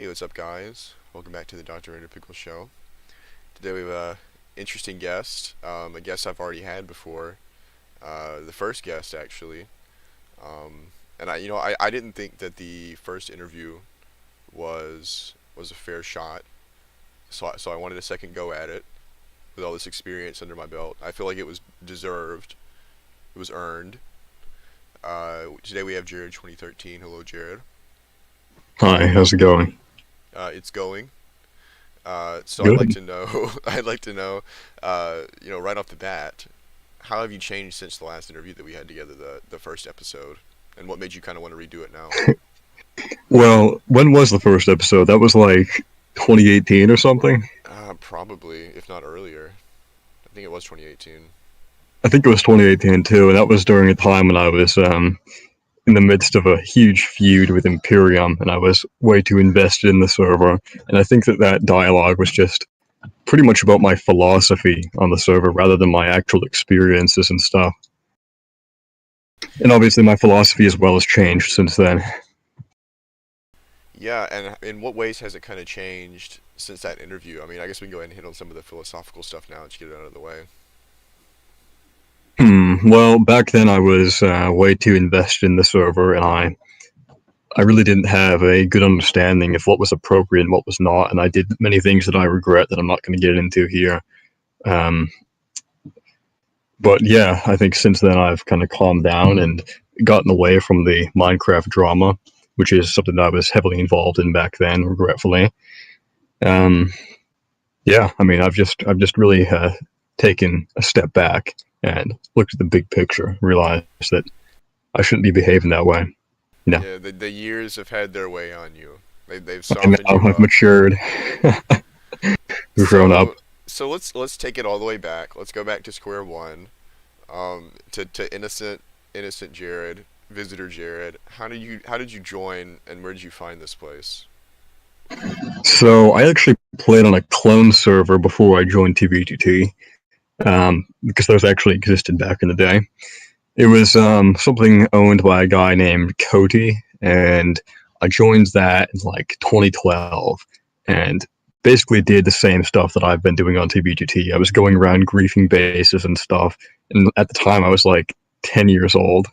Hey, what's up, guys? Welcome back to the DrEnderPickles Show. Today we have a interesting guest, a guest I've already had before, the first guest actually. And I didn't think that the first interview was a fair shot, so I wanted a second go at it with all this experience under my belt. I feel like it was deserved, it was earned. Today we have Jared2013. Hello, Jared. Hi, how's it going? It's going. So I'd like Good. to know, I'd like to know, right off the bat, how have you changed since the last interview that we had together, the first episode, and what made you kind of want to redo it now? Well, when was the first episode? That was like 2018 or something? Probably, if not earlier. I think it was 2018. I think it was 2018 too, and that was during a time when I was in the midst of a huge feud with Imperium, and I was way too invested in the server. And I think that dialogue was just pretty much about my philosophy on the server rather than my actual experiences and stuff. And obviously, my philosophy as well has changed since then. Yeah, and in what ways has it kind of changed since that interview? I mean, I guess we can go ahead and hit on some of the philosophical stuff now to get it out of the way. Well, back then I was way too invested in the server, and I really didn't have a good understanding of what was appropriate and what was not, and I did many things that I regret that I'm not going to get into here. Um, but yeah, I think since then I've kind of calmed down and gotten away from the Minecraft drama, which is something that I was heavily involved in back then, regretfully. Um, yeah, I mean, I've just really taken a step back and looked at the big picture, realized that I shouldn't be behaving that way. You know, Yeah, the years have had their way on you. They've I know softened you I've up. matured, we've grown up. So let's take it all the way back. Let's go back to square one. To innocent Jared, visitor Jared. How did you join, and where did you find this place? So I actually played on a clone server before I joined TBGT, because those actually existed back in the day. It was something owned by a guy named Cody, and I joined that in like 2012, and basically did the same stuff that I've been doing on TBGT. I was going around griefing bases and stuff, and at the time I was like 10 years old.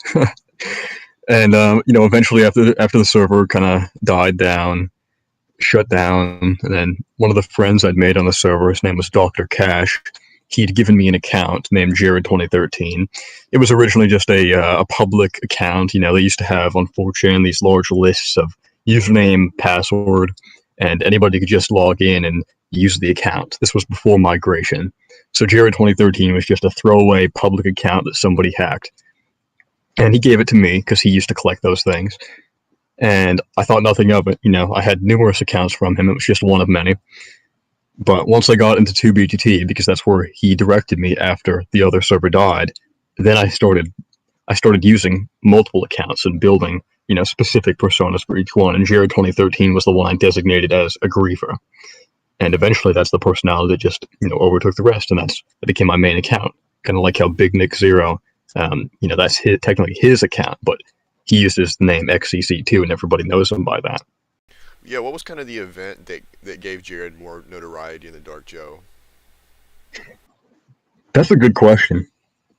And eventually after the server kind of died down, shut down, and then one of the friends I'd made on the server, his name was Dr. Cash. He'd given me an account named Jared2013. It was originally just a public account. They used to have on 4chan these large lists of username, password, and anybody could just log in and use the account. This was before migration. So Jared2013 was just a throwaway public account that somebody hacked. And he gave it to me because he used to collect those things. And I thought nothing of it. I had numerous accounts from him. It was just one of many. But once I got into 2BGT, because that's where he directed me after the other server died, then I started using multiple accounts and building, specific personas for each one. And Jared2013 was the one I designated as a griefer. And eventually that's the personality that just, overtook the rest, and that became my main account. Kind of like how Big Nick Zero, that's technically his account, but he uses the name XCC2, and everybody knows him by that. Yeah, what was kind of the event that gave Jared more notoriety in the Dark Joe? That's a good question.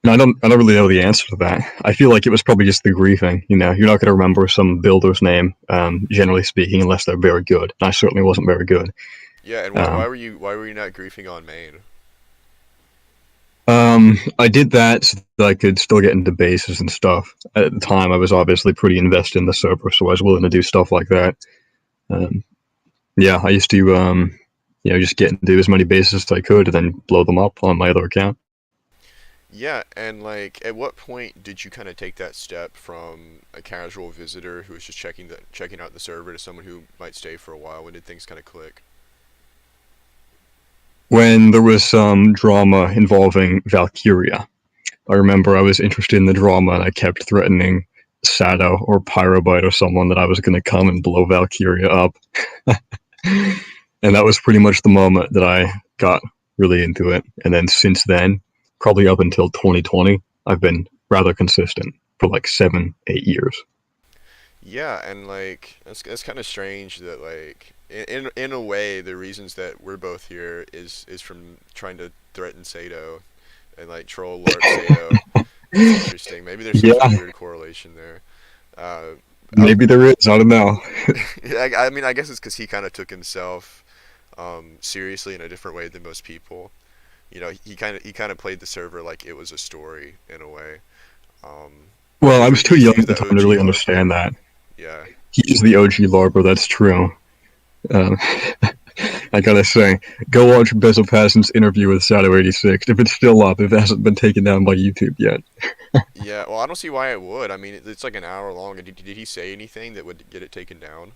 And I don't really know the answer to that. I feel like it was probably just the griefing. You're not going to remember some builder's name, generally speaking, unless they're very good. And I certainly wasn't very good. Yeah, and why um, were you not griefing on main? I did that so that I could still get into bases and stuff. At the time, I was obviously pretty invested in the server, so I was willing to do stuff like that. Um, yeah, I used to, just get into as many bases as I could and then blow them up on my other account. Yeah, and like, at what point did you kind of take that step from a casual visitor who was just checking out the server to someone who might stay for a while? When did things kind of click? When there was some drama involving Valkyria, I remember I was interested in the drama and I kept threatening Sado or Pyrobite or someone that I was going to come and blow Valkyria up. And that was pretty much the moment that I got really into it. And then since then, probably up until 2020, I've been rather consistent for like 7, 8 years. Yeah, and like, that's kind of strange that, like, in a way, the reasons that we're both here is from trying to threaten Sato and like troll LARP Sato. It's interesting. Maybe there's some sort of Yeah, weird correlation there. Uh, I, maybe there is. I don't know. I mean, I guess it's because he kind of took himself seriously in a different way than most people. You know, he kind of played the server like it was a story in a way. Um, Well, I was too he's young he's at the the time to OG really understand LARPer. that. Yeah. He's the OG LARPer, that's true. Um, I gotta say, go watch Bezopsan's interview with Shadow86 if it's still up, if it hasn't been taken down by YouTube yet. Yeah, well, I don't see why it would. I mean, it's like an hour long. And did he say anything that would get it taken down?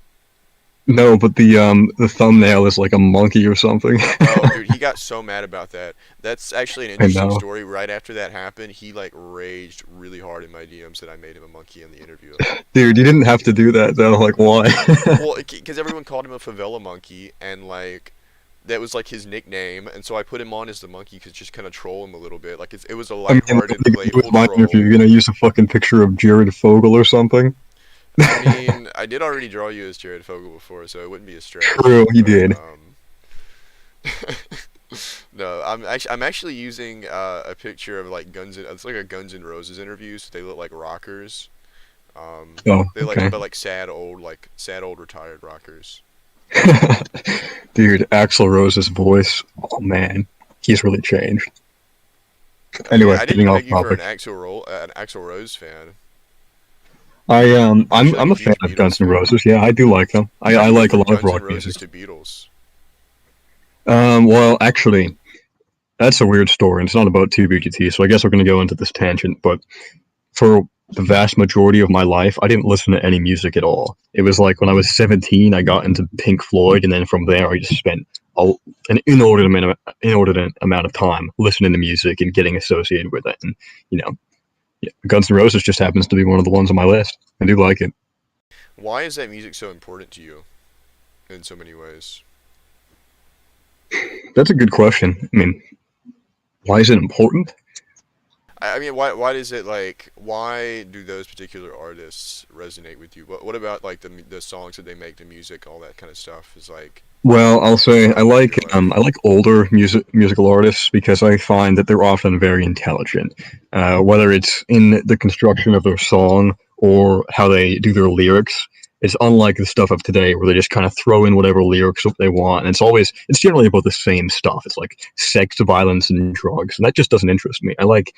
No, but the thumbnail is like a monkey or something. Oh, dude, he got so mad about that. That's actually an I interesting know. story. Right after that happened, he like raged really hard in my DMs that I made him a monkey in the interview. Dude, you didn't have to do that though, like why? Well, because everyone called him a favela monkey, and like that was like his nickname, and so I put him on as the monkey because just kind of troll him a little bit. Like it was a I mean, what are lighthearted, they gonna do playful with my interview? troll. You're gonna use a fucking picture of Jared Fogle or something? I mean, I did already draw you as Jared Fogle before, so it wouldn't be a stretch. True, he But did. no, I'm actually using a picture of like it's like a Guns N' Roses interview, so they look like rockers. Oh, They like okay. but like sad old retired rockers. Dude, Axl Rose's voice. Oh man, he's really changed. I mean, Anyway, I getting didn't off peg you for topic. an Axl Rose fan. I'm Usually, I'm I'm a a fan huge of Guns Beatles N' fan. Roses. Yeah, I do like them. I, How'd I you go like a from lot of Guns N' rock Roses music. to Beatles? Well, actually, that's a weird story, and it's not about TBGT, so I guess we're gonna go into this tangent. But for the vast majority of my life, I didn't listen to any music at all. It was like when I was 17, I got into Pink Floyd, and then from there, I just spent a, an inordinate amount of time listening to music and getting associated with it. And you know, yeah, Guns N' Roses just happens to be one of the ones on my list. I do like it. Why is that music so important to you in so many ways? That's a good question. I mean, why is it important? I mean, why does it like why do those particular artists resonate with you? What about like the songs that they make, the music, all that kind of stuff is like Well, I'll say so important in your life? I like older musical artists because I find that they're often very intelligent, whether it's in the construction of their song or how they do their lyrics. It's unlike the stuff of today where they just kind of throw in whatever lyrics they want, and it's generally about the same stuff. It's like sex, violence, and drugs, and that just doesn't interest me. I like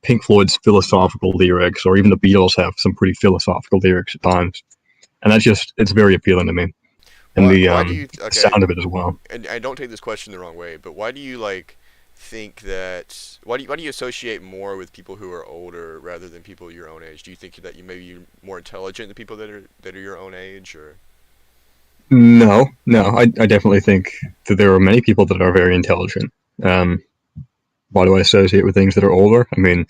Pink Floyd's philosophical lyrics, or even the Beatles have some pretty philosophical lyrics at times, and it's very appealing to me, and Why do you the okay? sound of it as well. And I don't take this question the wrong way, but why do you like think that why do you associate more with people who are older rather than people your own age? Do you think that you maybe you're more intelligent than people that are your own age or No, no, I definitely think that there are many people that are very intelligent. Um, why do I associate with things that are older? I mean,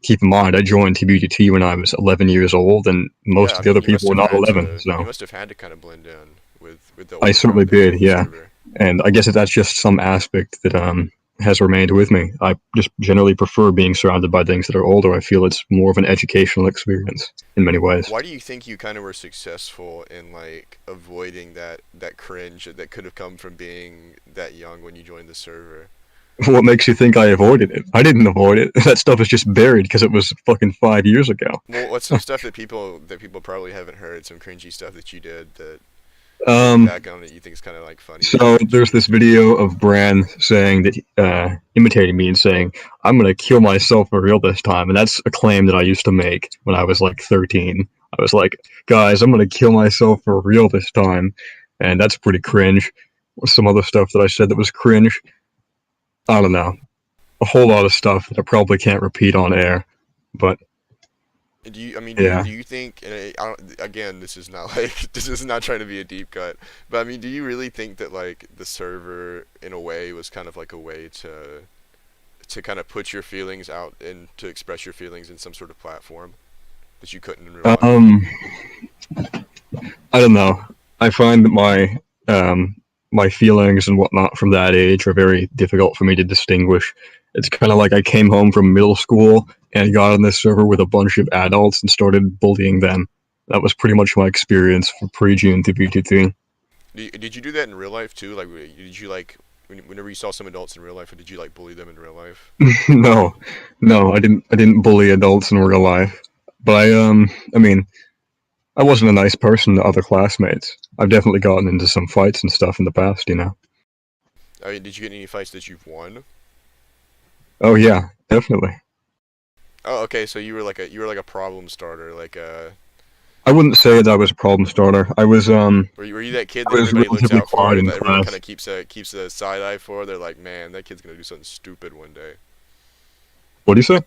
keep in mind, I joined TBGT when I was 11 years old, and yeah, most I of the mean other people were not 11. you So must have had to kind of blend in with the I older certainly crowd that was did, on the yeah. server. And I guess that's just some aspect that has remained with me. I just generally prefer being surrounded by things that are older. I feel it's more of an educational experience in many ways. Why do you think you kind of were successful in like avoiding that cringe that could have come from being that young when you joined the server? What makes you think I avoided it? I didn't avoid it. That stuff is just buried because it was fucking 5 years ago. Well, what's some stuff that people probably haven't heard? Some cringy stuff that you did that looking Um, back on it, you think is kind of like funny or So there's cringy. this video of Bran saying that, imitating me and saying, "I'm gonna kill myself for real this time," and that's a claim that I used to make when I was like 13. I was like, "Guys, I'm gonna kill myself for real this time," and that's pretty cringe. Some other stuff that I said that was cringe. I don't know, a whole lot of stuff that I probably can't repeat on air, but Do you? I mean, yeah. do you think? And I don't, again, this is not like this is not trying to be a deep cut, but I mean, do you really think that like the server in a way was kind of like a way to kind of put your feelings out and to express your feelings in some sort of platform that you couldn't in real life? Um, I don't know. I find that my feelings and whatnot from that age are very difficult for me to distinguish. It's kind of like I came home from middle school and got on this server with a bunch of adults and started bullying them. That was pretty much my experience from pre-June to BTT. Did you do that in real life too? Like, did you like whenever you saw some adults in real life, or did you like bully them in real life? No, no, I didn't bully adults in real life, but I mean, I wasn't a nice person to other classmates. I've definitely gotten into some fights and stuff in the past, you know. I mean, did you get in any fights that you've won? Oh yeah, definitely. Oh, okay. So you were like a problem starter. Like, I wouldn't say that I was a problem starter. were you that kid I that was everybody looks relatively out for? quiet in That everyone kind class. of keeps a side eye for. They're like, man, that kid's gonna do something stupid one day. What do you say?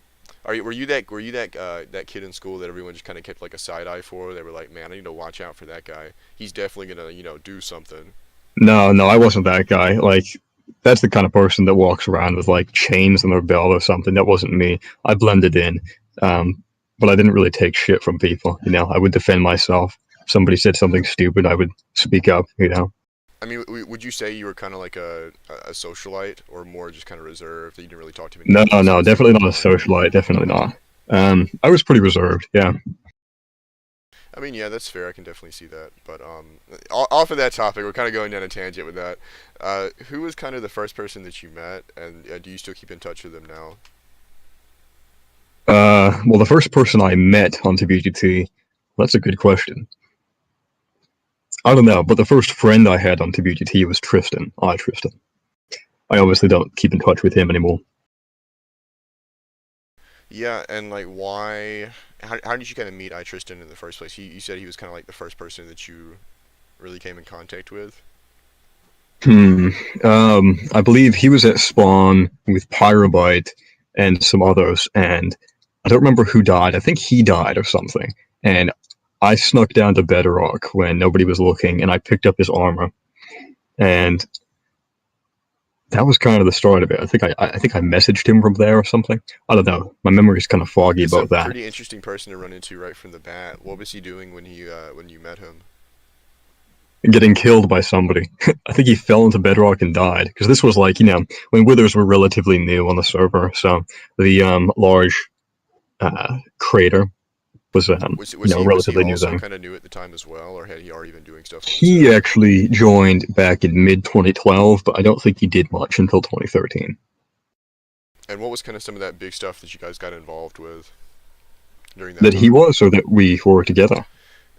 Were you that kid in school that everyone just kind of kept like a side eye for? They were like, man, I need to watch out for that guy. He's definitely gonna do something. No, no, I wasn't that guy. Like, that's the kind of person that walks around with like chains on their belt or something. That wasn't me. I blended in, but I didn't really take shit from people. You know, I would defend myself. If somebody said something stupid, I would speak up. You know. I mean, would you say you were kind of like a socialite, or more just kind of reserved, that you didn't really talk to many No, people no, besides like definitely your not a brother? socialite. Definitely not. I was pretty reserved. Yeah. I mean, yeah, that's fair. I can definitely see that. But off of that topic, we're kind of going down a tangent with that. Who was kind of the first person that you met, and do you still keep in touch with them now? Well, the first person I met on TBGT, that's a good question. I don't know, but the first friend I had on TBGT was Tristan. Tristan. I obviously don't keep in touch with him anymore. Yeah, and like, why? How did you kind of meet I Tristan in the first place? You said he was kind of like the first person that you really came in contact with. Hmm. I believe he was at Spawn with Pyrobyte and some others, and I don't remember who died. I think he died or something. And I snuck down to Bedrock when nobody was looking, and I picked up his armor, and that was kind of the start of it. I think I messaged him from there or something. I don't know. My memory's kind of foggy It's a about that. pretty interesting person to run into right from the bat. What was he doing when you met him? Getting killed by somebody. I think he fell into Bedrock and died because this was like when Withers were relatively new on the server, so the large crater was Was he was he relatively new also thing. kind of new at the time as well, or had he already been doing stuff on the He server? actually joined back in mid 2012, but I don't think he did much until 2013. And what was kind of some of that big stuff that you guys got involved with during that That he time? was, or that we were together.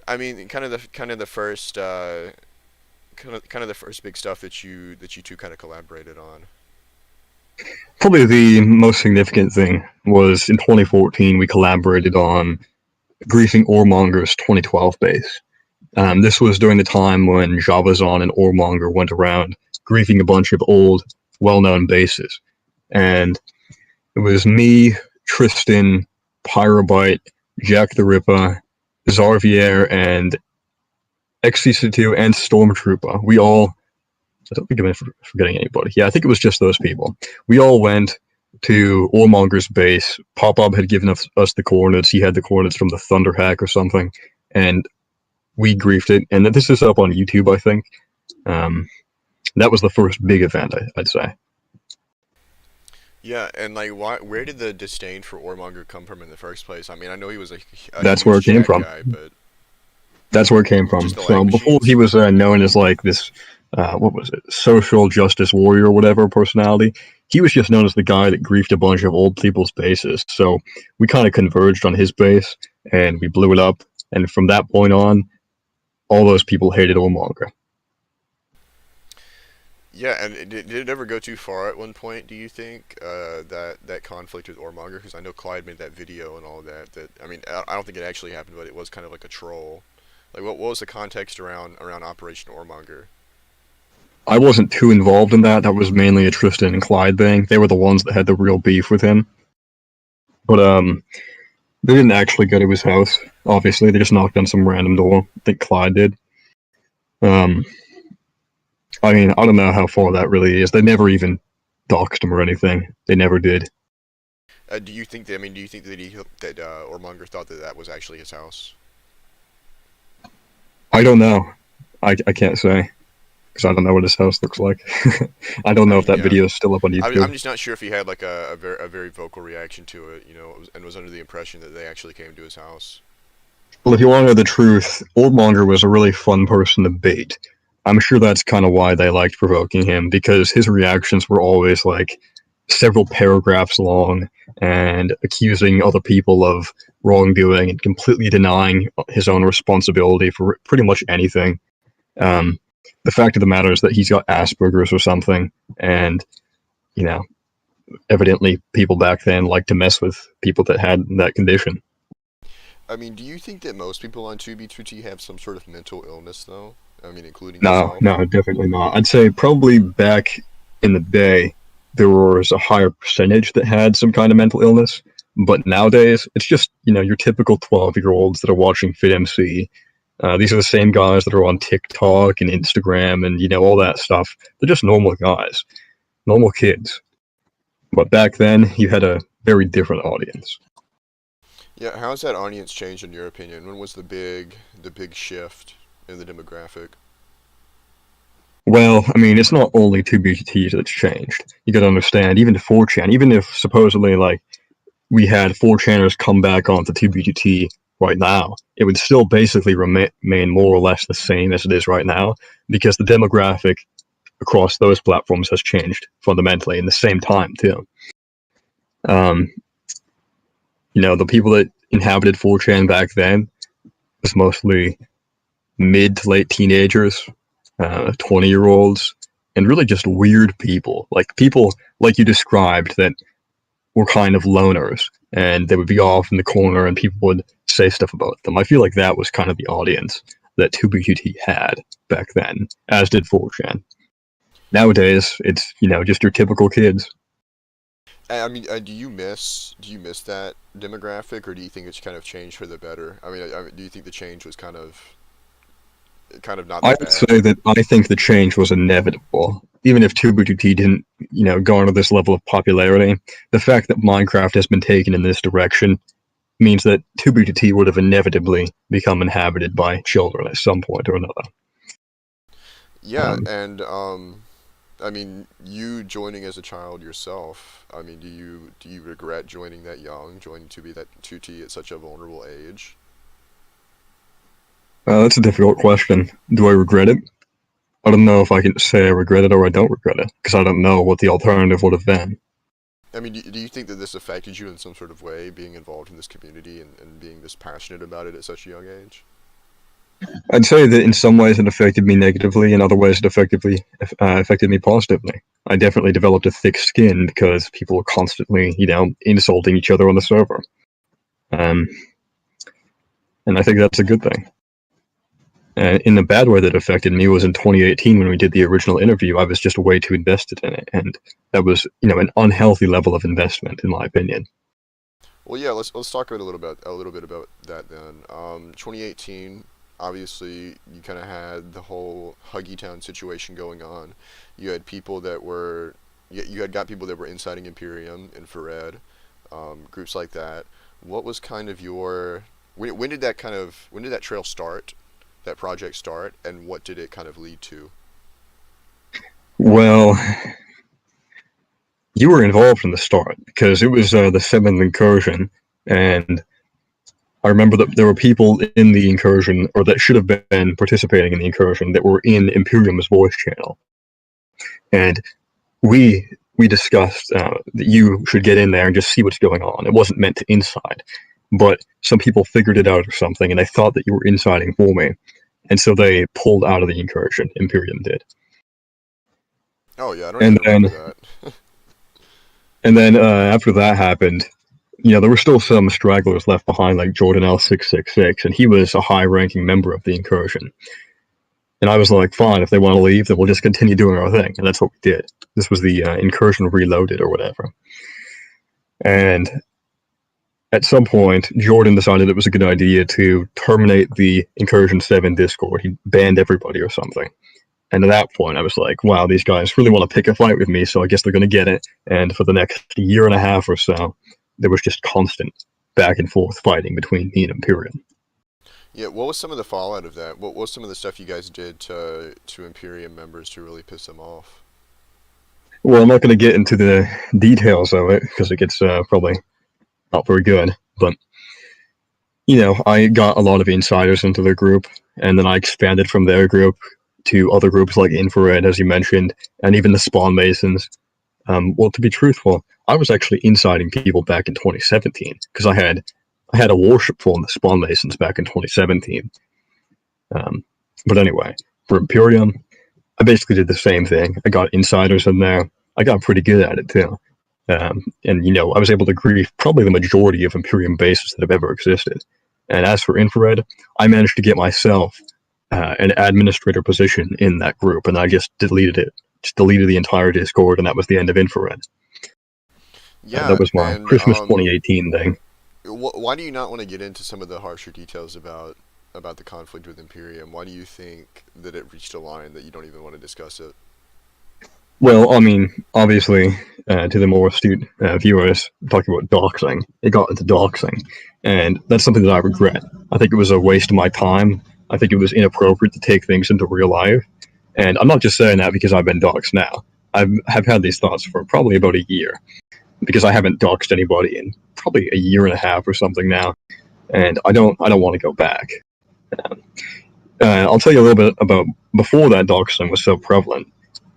I mean, kind of the first kind of the first big stuff that you two kind of collaborated on. Probably the most significant thing was in 2014 we collaborated on griefing Oremonger's 2012 base. This was during the time when Javazon and Oremonger went around griefing a bunch of old, well-known bases, and it was me, Tristan, Pyrobyte, Jack the Ripper, Zarvier, and XC2 and Stormtrooper. We all, I don't think I'm forgetting anybody. Yeah, I think it was just those people. We all went to Ormonger's base. Pop-Up had given us the coordinates. He had the coordinates from the Thunderhack or something, and we griefed it. And this is up on YouTube, I think. Um, that was the first big event, I'd say. Yeah, and like, where did the disdain for Ormonger come from in the first place? I mean, I know he was a That's where huge it came Jack from. guy, but That's where it came from. just the So lag before he machines. was known as like this, what was it, social justice warrior or whatever personality, he was just known as the guy that griefed a bunch of old people's bases. So we kind of converged on his base and we blew it up. And from that point on, all those people hated Ullmonger. Yeah, and did it ever go too far at one point? Do you think that conflict with Ormonger? Because I know Clyde made that video and all that. That I mean, I don't think it actually happened, but it was kind of like a troll. Like, what was the context around Operation Ormonger? I wasn't too involved in that. That was mainly a Tristan and Clyde thing. They were the ones that had the real beef with him. But they didn't actually go to his house. Obviously, they just knocked on some random door. I think Clyde did. Um, I mean, I don't know how far that really is. They never even doxed him or anything. They never did. Do you think that? I mean, do you think that Ormonger thought that that was actually his house? I don't know. I can't say because I don't know what his house looks like. I don't I know if mean, that yeah. video is still up on I'm YouTube. just not sure if he had like a very vocal reaction to it, and was under the impression that they actually came to his house. Well, if you want to know the truth, Oldmonger was a really fun person to bait. I'm sure that's kind of why they liked provoking him, because his reactions were always like several paragraphs long and accusing other people of wrongdoing and completely denying his own responsibility for pretty much anything. Um, the fact of the matter is that he's got Asperger's or something, and you know, evidently people back then liked to mess with people that had that condition. I mean, do you think that most people on 2B2T have some sort of mental illness, though? I mean, including No, yourself? no, definitely not. I'd say probably back in the day, there was a higher percentage that had some kind of mental illness. But nowadays, it's just, your typical 12-year-olds that are watching FitMC. These are the same guys that are on TikTok and Instagram and, all that stuff. They're just normal guys, normal kids. But back then, you had a very different audience. Yeah, how's that audience changed in your opinion? When was the big shift in the demographic? Well, I mean, it's not only 2BGT that's changed. You gotta understand, even to 4chan, even if supposedly, like, we had 4chaners come back onto 2BGT right now, it would still basically remain more or less the same as it is right now, because the demographic across those platforms has changed fundamentally in the same time, too. Um, the people that inhabited 4chan back then was mostly mid to late teenagers, 20-year-olds, and really just weird people. Like people like you described that were kind of loners, and they would be off in the corner and people would say stuff about them. I feel like that was kind of the audience that 2BQT had back then, as did 4chan. Nowadays, it's, just your typical kids. I mean, do you miss that demographic, or do you think it's kind of changed for the better? I mean, do you think the change was kind of not I that would bad? say that I think the change was inevitable. Even if 2BQT didn't, garner this level of popularity, the fact that Minecraft has been taken in this direction means that 2BQT would have inevitably become inhabited by children at some point or another. Yeah, Um, and I mean, you joining as a child yourself. I mean, do you regret joining that young, joining to be that 2T at such a vulnerable age? that's a difficult question. Do I regret it? I don't know if I can say I regret it or I don't regret it, because I don't know what the alternative would have been. I mean, do you think that this affected you in some sort of way, being involved in this community and being this passionate about it at such a young age? I'd say that in some ways it affected me negatively, in other ways it effectively affected me positively. I definitely developed a thick skin because people were constantly, insulting each other on the server. Um, and I think that's a good thing. In the bad way that affected me was in 2018 when we did the original interview. I was just way too invested in it, and that was, an unhealthy level of investment, in my opinion. Well, yeah, let's talk a little bit about that then. 2018, obviously, you kind of had the whole Huggy Town situation going on. You had people that were, you had got people that were inciting Imperium, Infrared, groups like that. What was kind of your, when did that trail start, that project start, and what did it kind of lead to? Well, you were involved from the start because it was the seventh incursion, and I remember that there were people in the incursion, or that should have been participating in the incursion, that were in Imperium's voice channel, and we discussed that you should get in there and just see what's going on. It wasn't meant to inside, but some people figured it out or something, and they thought that you were inciting for me, and so they pulled out of the incursion. Imperium did, Oh yeah, I don't and even then remember that. after that happened, there were still some stragglers left behind, like Jordan L666, and he was a high-ranking member of the incursion. And I was like, fine, if they want to leave, then we'll just continue doing our thing, and that's what we did. This was the incursion reloaded or whatever. And at some point, Jordan decided it was a good idea to terminate the Incursion 7 Discord. He banned everybody or something. And at that point, I was like, wow, these guys really want to pick a fight with me, so I guess they're going to get it. And for the next year and a half or so, there was just constant back and forth fighting between me and Imperium. Yeah, what was some of the fallout of that? What was some of the stuff you guys did to Imperium members to really piss them off? Well, I'm not going to get into the details of it because it gets probably not very good. But, I got a lot of insiders into the group, and then I expanded from their group to other groups like Infrared, as you mentioned, and even the Spawn Masons. Well, to be truthful, I was actually inciting people back in 2017 because I had a worshipful in the Spawn Masons back in 2017. But anyway, for Imperium, I basically did the same thing. I got insiders in there. I got pretty good at it too. And I was able to grief probably the majority of Imperium bases that have ever existed. And as for Infrared, I managed to get myself an administrator position in that group, and I just deleted it. Just deleted the entire Discord, and that was the end of Infrared. Yeah, That was my and Christmas 2018 thing. why do you not want to get into some of the harsher details about the conflict with Imperium? Why do you think that it reached a line that you don't even want to discuss it? Well, I mean, obviously, to the more astute viewers, talking about doxing, it got into doxing, and that's something that I regret. I think it was a waste of my time. I think it was inappropriate to take things into real life, and I'm not just saying that because I've been doxed now. Have had these thoughts for probably about a year, because I haven't doxed anybody in probably a year and a half or something now, and I don't want to go back. I'll tell you a little bit about before that doxing was so prevalent.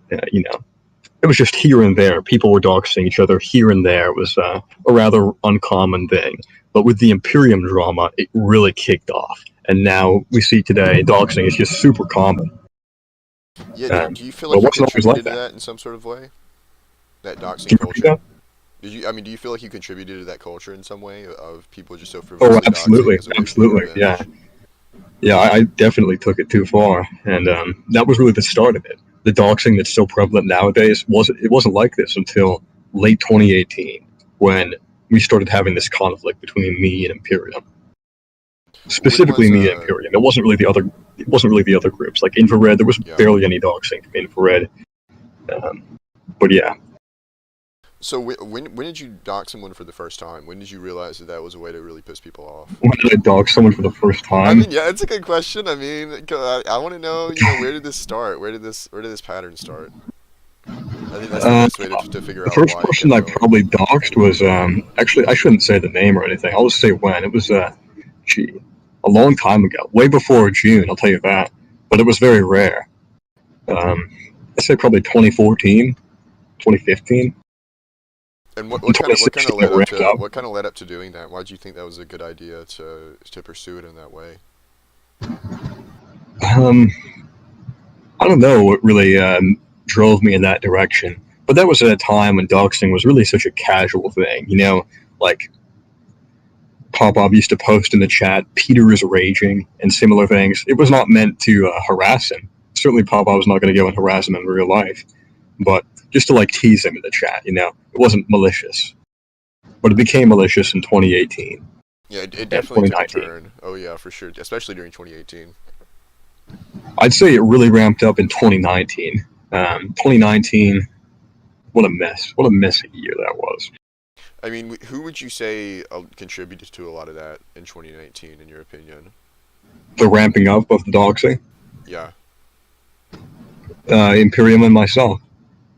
It was just here and there. People were doxing each other here and there. It was a rather uncommon thing. But with the Imperium drama, it really kicked off. And now we see today doxing is just super common. Yeah, do you feel But like it you wasn't always like contributed to that. that in some sort of way? That Can doxing you repeat culture? that? Do you feel like you contributed to that culture in some way of people just so Oh, frivolously doxing absolutely, as a way to get absolutely, yeah. revenge? Yeah, I definitely took it too far, and that was really the start of it. The doxing that's so prevalent nowadays wasn't like this until late 2018, when we started having this conflict between me and Imperium. When Specifically, was me and Imperium. It wasn't really the other. It wasn't really the other groups like Infrared. There was yeah. barely any doxing from Infrared. Um, but yeah, So when did you dox someone for the first time? When did you realize that that was a way to really piss people off? when did I dox someone for the first I time? mean, yeah, it's a good question. I mean, I want to know, where did this start? Where did this pattern start? I think that's the Uh, best way to figure the out first why it person kept I going. probably doxed was actually I shouldn't say the name or anything. I'll just say when. It was gee, a long time ago, way before June. I'll tell you that. But it was very rare. Um, I'd say probably 2014, 2015. And what In what kind of 2016 it ramped up. led up to doing that? Why did you think that was a good idea to pursue it in that way? Um, I don't know what really drove me in that direction, but that was at a time when doxing was really such a casual thing. Like Popov used to post in the chat, "Peter is raging," and similar things. It was not meant to harass him. Certainly, Popov was not going to go and harass him in real life, but just to like tease him in the chat. It wasn't malicious, but it became malicious in 2018 Yeah, it and definitely took a 2019. turn. Oh yeah, for sure, especially during 2018. I'd say it really ramped up in 2019. 2019, what a mess! What a messy year that was. I mean, who would you say contributed to a lot of that in 2019, in your opinion? The ramping up of the doxing, Yeah. Imperium and myself,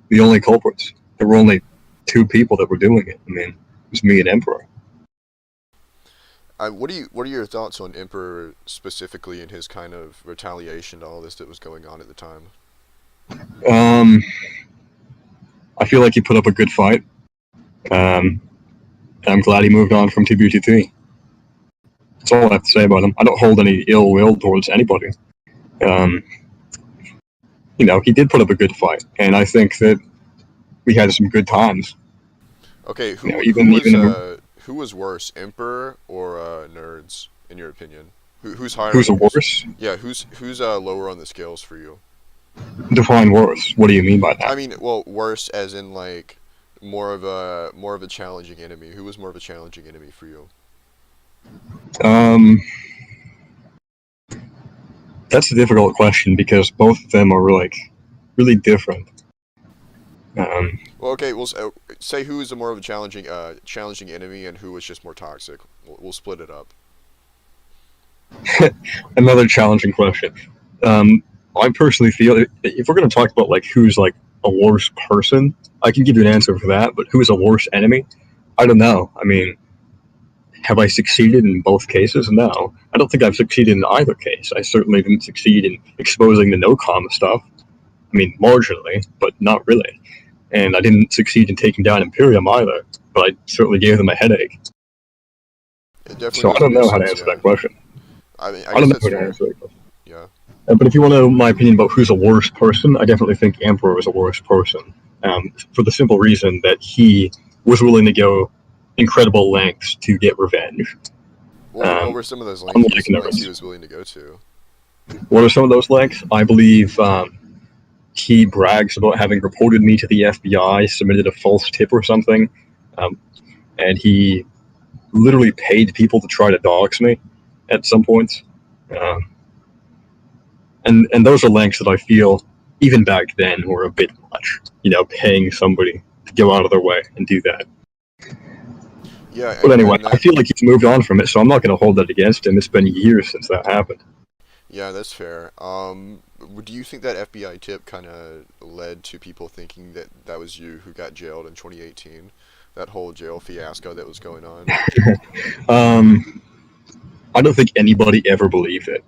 the only culprits. There were only two people that were doing it. I mean, it was me and Emperor. What are your thoughts on Emperor specifically and his kind of retaliation to all this that was going on at the time? Um, I feel like he put up a good fight. And I'm glad he moved on from TBTT. That's all I have to say about him. I don't hold any ill will towards anybody. Um, he did put up a good fight, and I think that we had some good times. Okay, Even who was worse, Emperor or Nerds, in your opinion? Who's higher? who's a worse? Yeah, who's lower on the scales for you? Define worse. What do you mean by I that? mean, well, worse as in like more of a challenging enemy. Who was more of a challenging enemy for you? Um, that's a difficult question because both of them are like really different. Well, okay, we'll say who is a more of a challenging enemy and who was just more toxic. We'll split it up. Another challenging question. I personally feel if we're going to talk about like who's like a worse person, I can give you an answer for that. But who is a worse enemy? I don't know. I mean, Have I succeeded in both cases? No. I don't think I've succeeded in either case. I certainly didn't succeed in exposing the no-com stuff. I mean, marginally, but not really. And I didn't succeed in taking down Imperium either, but I certainly gave them a headache. It definitely So I doesn't don't make know how to sense. answer Yeah. that question. I mean, I I guess don't know that's how to fair. answer that question. Yeah. But if you want to know my opinion about who's a worse person, I definitely think Emperor is a worse person. For the simple reason that he was willing to go incredible lengths to get revenge. What were some of those Unlike lengths he Nerds. was willing to go to? What are some of those lengths? I believe he brags about having reported me to the FBI, submitted a false tip or something, um, and he literally paid people to try to dox me at some points. Um, and those are lengths that I feel, even back then, were a bit much. Paying somebody to go out of their way and do that. Yeah, But anyway, and I that. feel like he's moved on from it, so I'm not going to hold that against him. It's been years since that happened. Yeah, that's fair. Do you think that FBI tip kind of led to people thinking that that was you who got jailed in 2018? That whole jail fiasco that was going on. um, I don't think anybody ever believed it.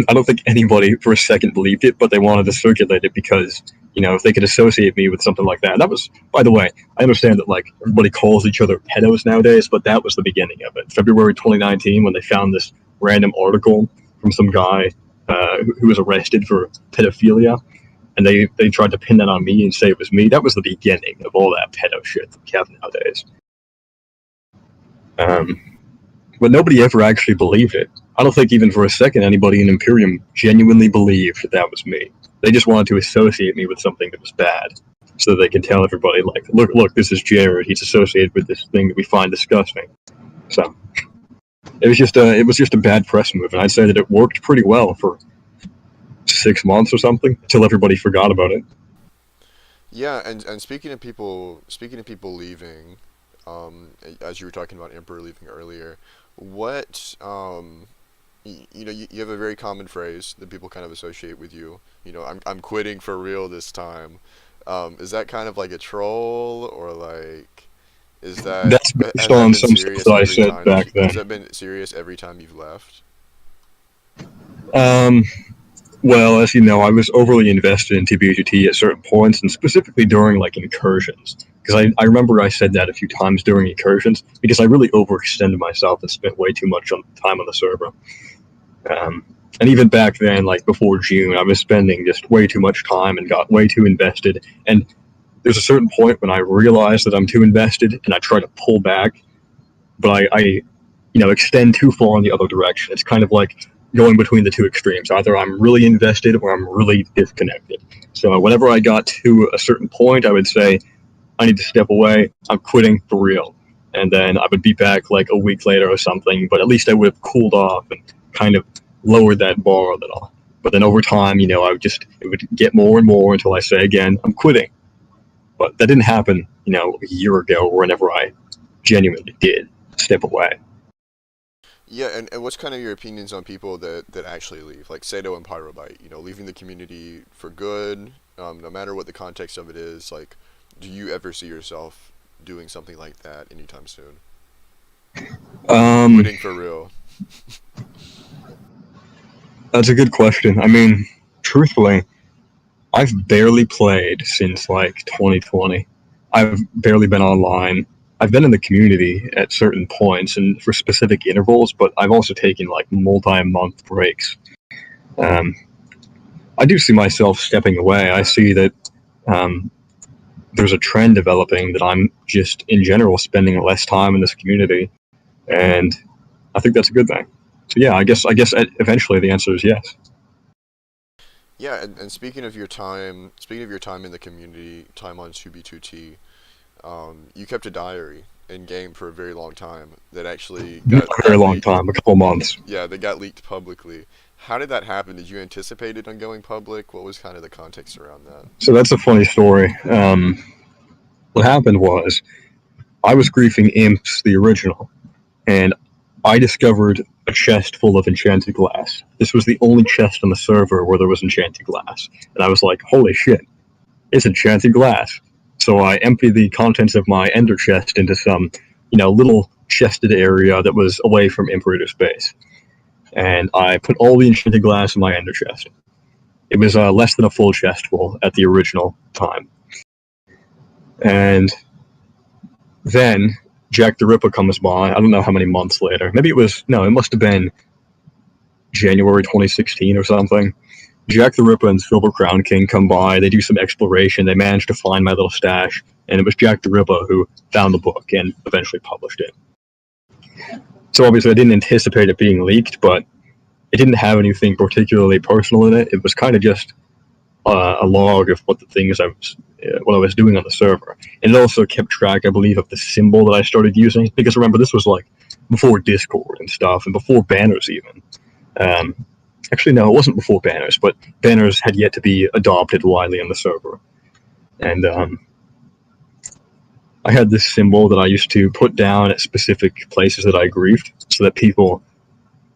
I don't think anybody for a second believed it, but they wanted to circulate it because, if they could associate me with something like that. And that was, by the way, I understand that, like, everybody calls each other pedos nowadays, but that was the beginning of it. February 2019, when they found this random article from some guy who was arrested for pedophilia, and they tried to pin that on me and say it was me. That was the beginning of all that pedo shit that we have nowadays. But nobody ever actually believed it. I don't think even for a second anybody in Imperium genuinely believed that was me. They just wanted to associate me with something that was bad, so they could tell everybody, like, look, this is Jared. He's associated with this thing that we find disgusting. So it was just a bad press move, and I'd say that it worked pretty well for 6 months or something until everybody forgot about it. Yeah, and speaking of people leaving, as you were talking about Emperor leaving earlier, what you have a very common phrase that people kind of associate with you. I'm quitting for real this time. Is that kind of like a troll, or like That's based has that on been some stuff serious that I every said time back has then. that been serious every time you've left? Um, Well, as you know, I was overly invested in TBGT at certain points, and specifically during, like, incursions. Because I remember I said that a few times during incursions, because I really overextended myself and spent way too much time on the server. And even back then, like before June, I was spending just way too much time and got way too invested. And there's a certain point when I realize that I'm too invested, and I try to pull back, but I extend too far in the other direction. It's kind of like going between the two extremes. Either I'm really invested or I'm really disconnected. So whenever I got to a certain point, I would say, I need to step away. I'm quitting for real. And then I would be back like a week later or something, but at least I would have cooled off and kind of lowered that bar a little. But then over time, it would get more and more until I say again, I'm quitting. But that didn't happen, a year ago or whenever I genuinely did step away. Yeah, and what's kind of your opinions on people that actually leave, like Sato and Pyrobite, leaving the community for good, no matter what the context of it is, like, do you ever see yourself doing something like that anytime soon? Um, Quitting for real? that's a good question. I mean, truthfully, I've barely played since like 2020. I've barely been online. I've been in the community at certain points and for specific intervals, but I've also taken like multi-month breaks. Um, I do see myself stepping away. I see that um, there's a trend developing that I'm just in general spending less time in this community, and I think that's a good thing. So yeah, I guess eventually the answer is yes. Yeah, and speaking of your time in the community, time on 2B2T, you kept a diary in game for a very long time that actually A very got long leaked. time, a couple months. Yeah, that got leaked publicly. How did that happen? Did you anticipate it on going public? What was kind of the context around that? So that's a funny story. What happened was I was griefing Imps, the original, and I discovered a chest full of enchanted glass. This was the only chest on the server where there was enchanted glass. And I was like, holy shit, it's enchanted glass. So I emptied the contents of my ender chest into some, little chested area that was away from Imperator space. And I put all the enchanted glass in my ender chest. It was less than a full chest full at the original time. And then Jack the Ripper comes by. I don't know how many months later. Maybe it must have been January 2016 or something. Jack the Ripper and Silver Crown King come by. They do some exploration. They manage to find my little stash. And it was Jack the Ripper who found the book and eventually published it. So obviously I didn't anticipate it being leaked, but it didn't have anything particularly personal in it. It was kind of just a log of what I was doing on the server. And it also kept track, I believe, of the symbol that I started using. Because remember, this was like before Discord and stuff, and before banners even. Actually, no, it wasn't before banners, but banners had yet to be adopted widely on the server. And I had this symbol that I used to put down at specific places that I griefed, so that people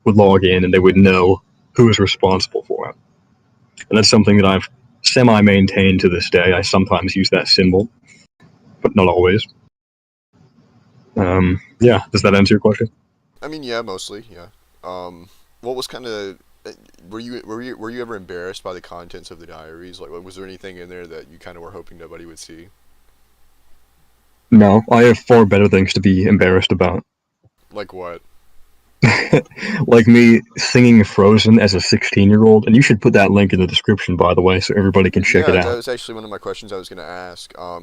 would log in and they would know who was responsible for it. And that's something that I've semi-maintained to this day. I sometimes use that symbol, but not always. Yeah, does that answer your question? I mean, yeah, mostly, yeah. What was kind of were you ever embarrassed by the contents of the diaries? Like, was there anything in there that you kind of were hoping nobody would see? No, I have far better things to be embarrassed about. Like what? Like me singing Frozen as a 16-year-old, and you should put that link in the description, by the way, so everybody can check it Yeah, that out. was actually one of my questions I was going to ask. How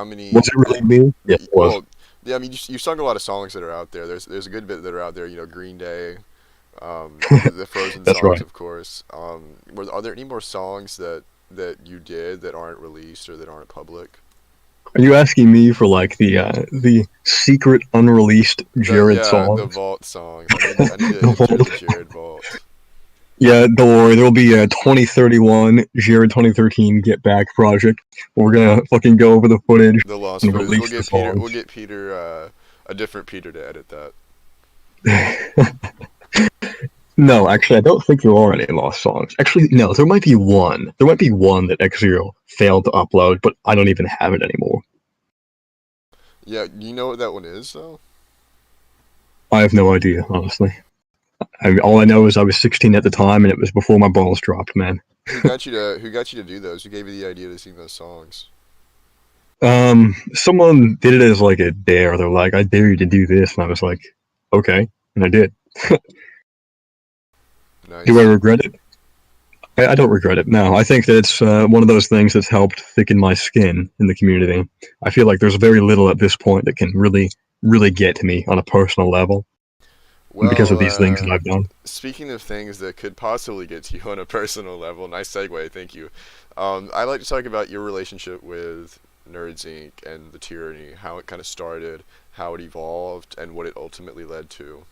many? Was it really me? Yeah, it was. Well, yeah, I mean, you sung a lot of songs that are out there. There's a good bit that are out there. Green Day, the Frozen That's songs, right. of course. Are there any more songs that you did that aren't released or that aren't public? Are you asking me for like the secret unreleased Jared The songs? Vault songs. I need to The enter the vault. Jared Vault. Yeah, don't worry. There'll be a 2031 Jared 2013 Get Back project. We're gonna fucking go over the footage The lost and footage. release the We'll songs. get Peter, a different Peter to edit that. No, actually, I don't think there are any lost songs. Actually, no, there might be one. There might be one that X0 failed to upload, but I don't even have it anymore. Yeah, you know what that one is though? I have no idea, honestly. All I know is I was 16 at the time, and it was before my balls dropped, man. Who got you to do those? Who gave you the idea to sing those songs? Someone did it as like a dare. They're like, "I dare you to do this," and I was like, "Okay," and I did. Do I Nice. regret it? I don't regret it. No, I think that it's one of those things that's helped thicken my skin in the community. I feel like there's very little at this point that can really get to me on a personal level because of Well, these things that I've done. speaking of things that could possibly get to you on a personal level, nice segue, thank you. I'd like to talk about your relationship with Nerds Inc. and the tyranny, how it kind of started, how it evolved, and what it ultimately led to.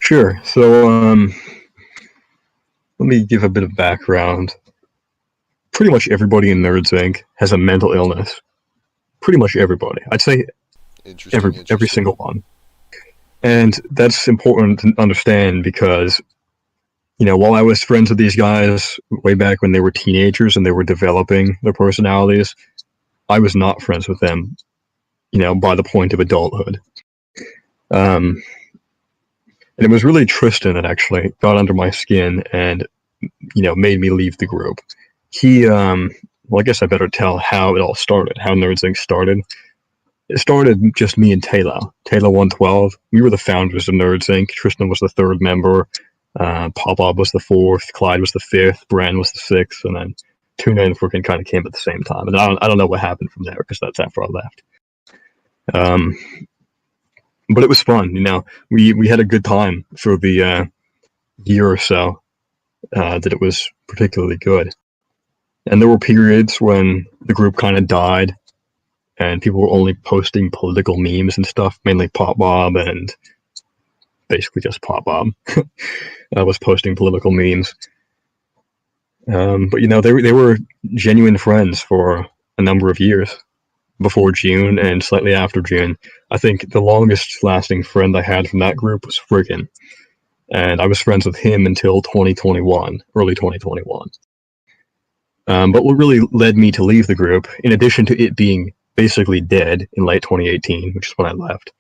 Sure. So, let me give a bit of background. Pretty much everybody in Nerds Inc. has a mental illness. Pretty much everybody. I'd say Interesting, every interesting. single one. And that's important to understand because, while I was friends with these guys way back when they were teenagers and they were developing their personalities, I was not friends with them, by the point of adulthood. Um, and it was really Tristan that actually got under my skin and, made me leave the group. He, well, I guess I better tell how it all started, how Nerds Inc. started. It started just me and Taylor 112. We were the founders of Nerds Inc. Tristan was the third member. Pop-Up was the fourth. Clyde was the fifth. Bran was the sixth. And then Tuna and freaking kind of came at the same time. And I don't know what happened from there because that's after I left. But it was fun. We had a good time for the year or so that it was particularly good. And there were periods when the group kind of died and people were only posting political memes and stuff, mainly Pop Bob and basically just Pop Bob. I was posting political memes. But they were genuine friends for a number of years before June and slightly after June. I think the longest lasting friend I had from that group was Friggin. And I was friends with him until 2021, early 2021. But what really led me to leave the group, in addition to it being basically dead in late 2018, which is when I left,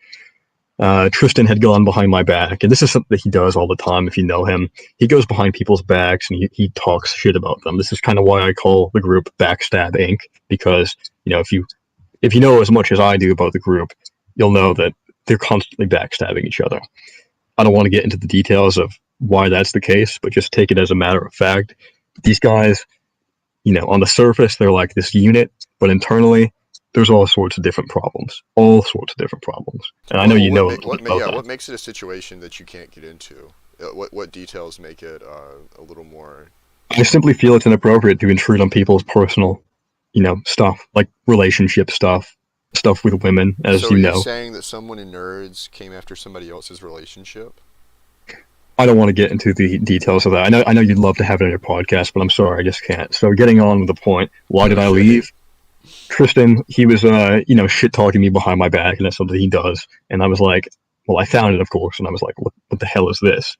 Tristan had gone behind my back, and this is something that he does all the time if you know him. He goes behind people's backs and he talks shit about them. This is kind of why I call the group Backstab Inc. Because, if you know as much as I do about the group, you'll know that they're constantly backstabbing each other. I don't want to get into the details of why that's the case, but just take it as a matter of fact. These guys, on the surface, they're like this unit, but internally, there's all sorts of different problems. And I know you know a little bit about that. What makes it a situation that you can't get into? What details make it a little more? I simply feel it's inappropriate to intrude on people's personal, stuff, like relationship stuff with women, as So you are you know. saying that someone in Nerds came after somebody else's relationship? I don't want to get into the details of that. I know you'd love to have it on your podcast, but I'm sorry, I just can't. So getting on with the point, why did I Okay. leave? Tristan, he was, shit talking me behind my back, and that's something he does. And I was like, well, I found it, of course, and I was like, what the hell is this?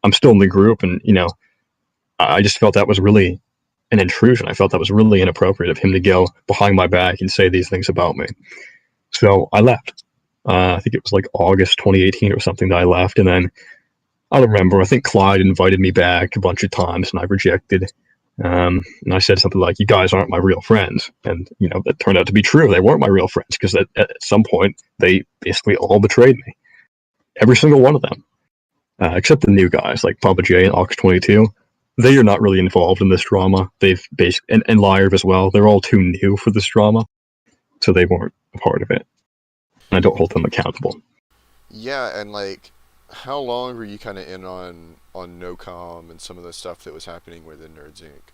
I'm still in the group, and I just felt that was really an intrusion. I felt that was really inappropriate of him to go behind my back and say these things about me. So I left. I think it was like August 2018 or something that I left, and then I don't remember. I think Clyde invited me back a bunch of times, and I rejected. And I said something like, "You guys aren't my real friends," and that turned out to be true. They weren't my real friends because at some point they basically all betrayed me, every single one of them, except the new guys like Papa J and Ox 22. They are not really involved in this drama. They've basically and Lyre as well. They're all too new for this drama, so they weren't a part of it. And I don't hold them accountable. Yeah, and like, how long were you kind of in on NoCom and some of the stuff that was happening within Nerds Inc?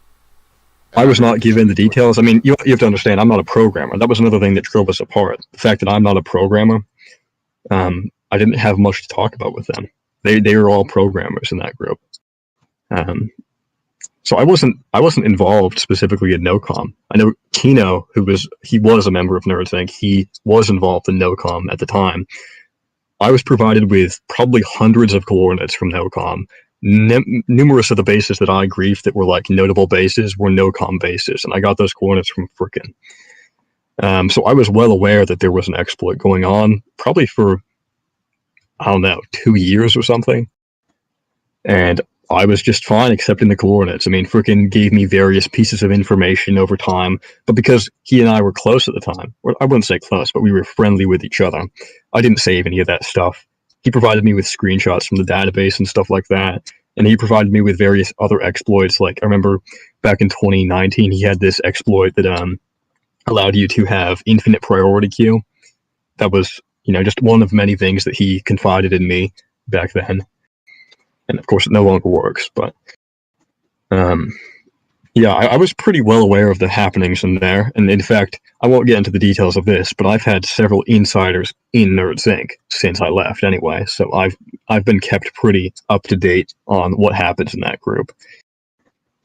And I I was know not you given the can go ahead. details. I mean, you have to understand, I'm not a programmer. That was another thing that drove us apart. The fact that I'm not a programmer, I didn't have much to talk about with them. They were all programmers in that group. Um, so I wasn't involved specifically in NoCom. I know Kino, he was a member of Nerds Inc. He was involved in NoCom at the time. I was provided with probably hundreds of coordinates from NoCom. Numerous of the bases that I griefed that were like notable bases were NoCom bases, and I got those coordinates from Frickin'. So I was well aware that there was an exploit going on, probably for, I don't know, 2 years or something. And I was just fine accepting the coordinates. I mean, Frickin' gave me various pieces of information over time, but because he and I were close at the time, or I wouldn't say close, but we were friendly with each other, I didn't save any of that stuff. He provided me with screenshots from the database and stuff like that, and he provided me with various other exploits. Like, I remember back in 2019, he had this exploit that allowed you to have infinite priority queue. That was, just one of many things that he confided in me back then. And of course, it no longer works. But yeah, I was pretty well aware of the happenings in there. And in fact, I won't get into the details of this, but I've had several insiders in Nerds Inc. since I left anyway. So I've been kept pretty up to date on what happens in that group,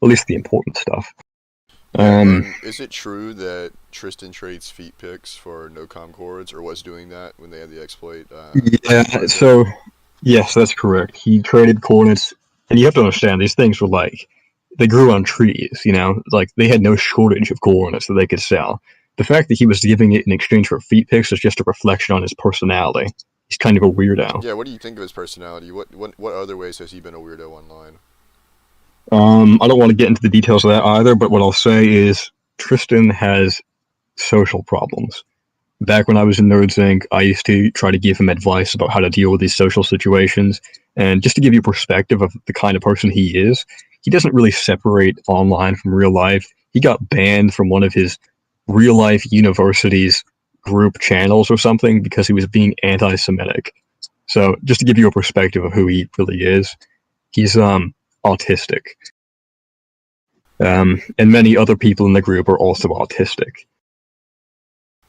at least the important stuff. Yeah, and is it true that Tristan trades feet pics for NoCom cords, or was doing that when they had the exploit Yeah, present? so yes, that's correct. He traded coordinates, and you have to understand these things were like they grew on trees. Like they had no shortage of coordinates that they could sell. The fact that he was giving it in exchange for feet pics is just a reflection on his personality. He's kind of a weirdo. Yeah, what do you think of his personality? What other ways has he been a weirdo online? I don't want to get into the details of that either, but what I'll say is Tristan has social problems. Back when I was in Nerds Inc., I used to try to give him advice about how to deal with these social situations. And just to give you perspective of the kind of person he is, he doesn't really separate online from real life. He got banned from one of his real life university's group channels or something because he was being anti Semitic. So, just to give you a perspective of who he really is, he's autistic. And many other people in the group are also autistic.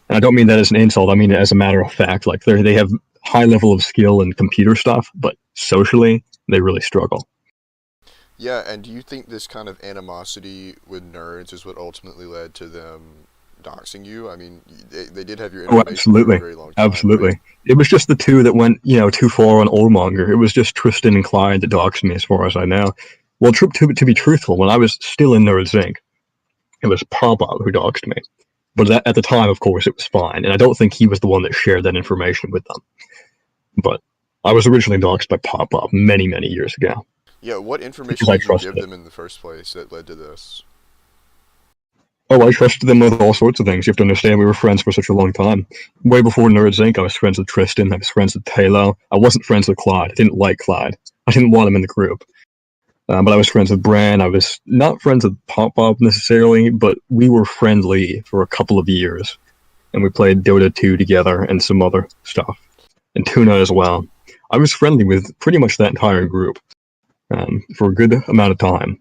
And I don't mean that as an insult. I mean it as a matter of fact. Like they have high level of skill in computer stuff, but socially they really struggle. Yeah, and do you think this kind of animosity with nerds is what ultimately led to them doxing you? I mean, they did have your Oh, information for a absolutely, very long time, right? absolutely. It was just the two that went, too far on Oldmonger. It was just Tristan and Clyde that doxed me, as far as I know. Well, to be truthful, when I was still in Nerds Inc., it was Papa who doxed me. But at the time, of course, it was fine, and I don't think he was the one that shared that information with them. but I was originally doxxed by Pop Up many, many years ago Yeah, what because information I did you trusted give it. them in the first place that led to this? Oh, I trusted them with all sorts of things. You have to understand we were friends for such a long time. Way before Nerds Inc., I was friends with Tristan. I was friends with Taylor. I wasn't friends with Clyde. I didn't like Clyde. I didn't want him in the group. But I was friends with Bran. I was not friends with Pop Pop necessarily, but we were friendly for a couple of years. And we played Dota 2 together and some other stuff. And Tuna as well. I was friendly with pretty much that entire group for a good amount of time.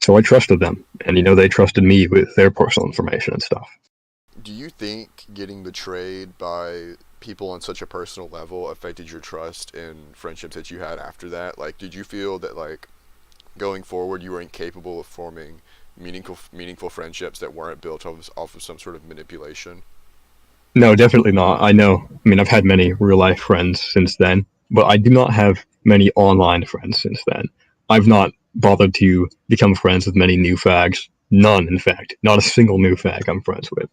So I trusted them. And, they trusted me with their personal information and stuff. Do you think getting betrayed by people on such a personal level affected your trust in friendships that you had after that? Like, did you feel that, like, going forward you were incapable of forming meaningful friendships that weren't built off of some sort of manipulation? No, definitely not. I've had many real life friends since then, but I do not have many online friends since then. I've not bothered to become friends with many new fags. None, in fact. Not a single new fag I'm friends with.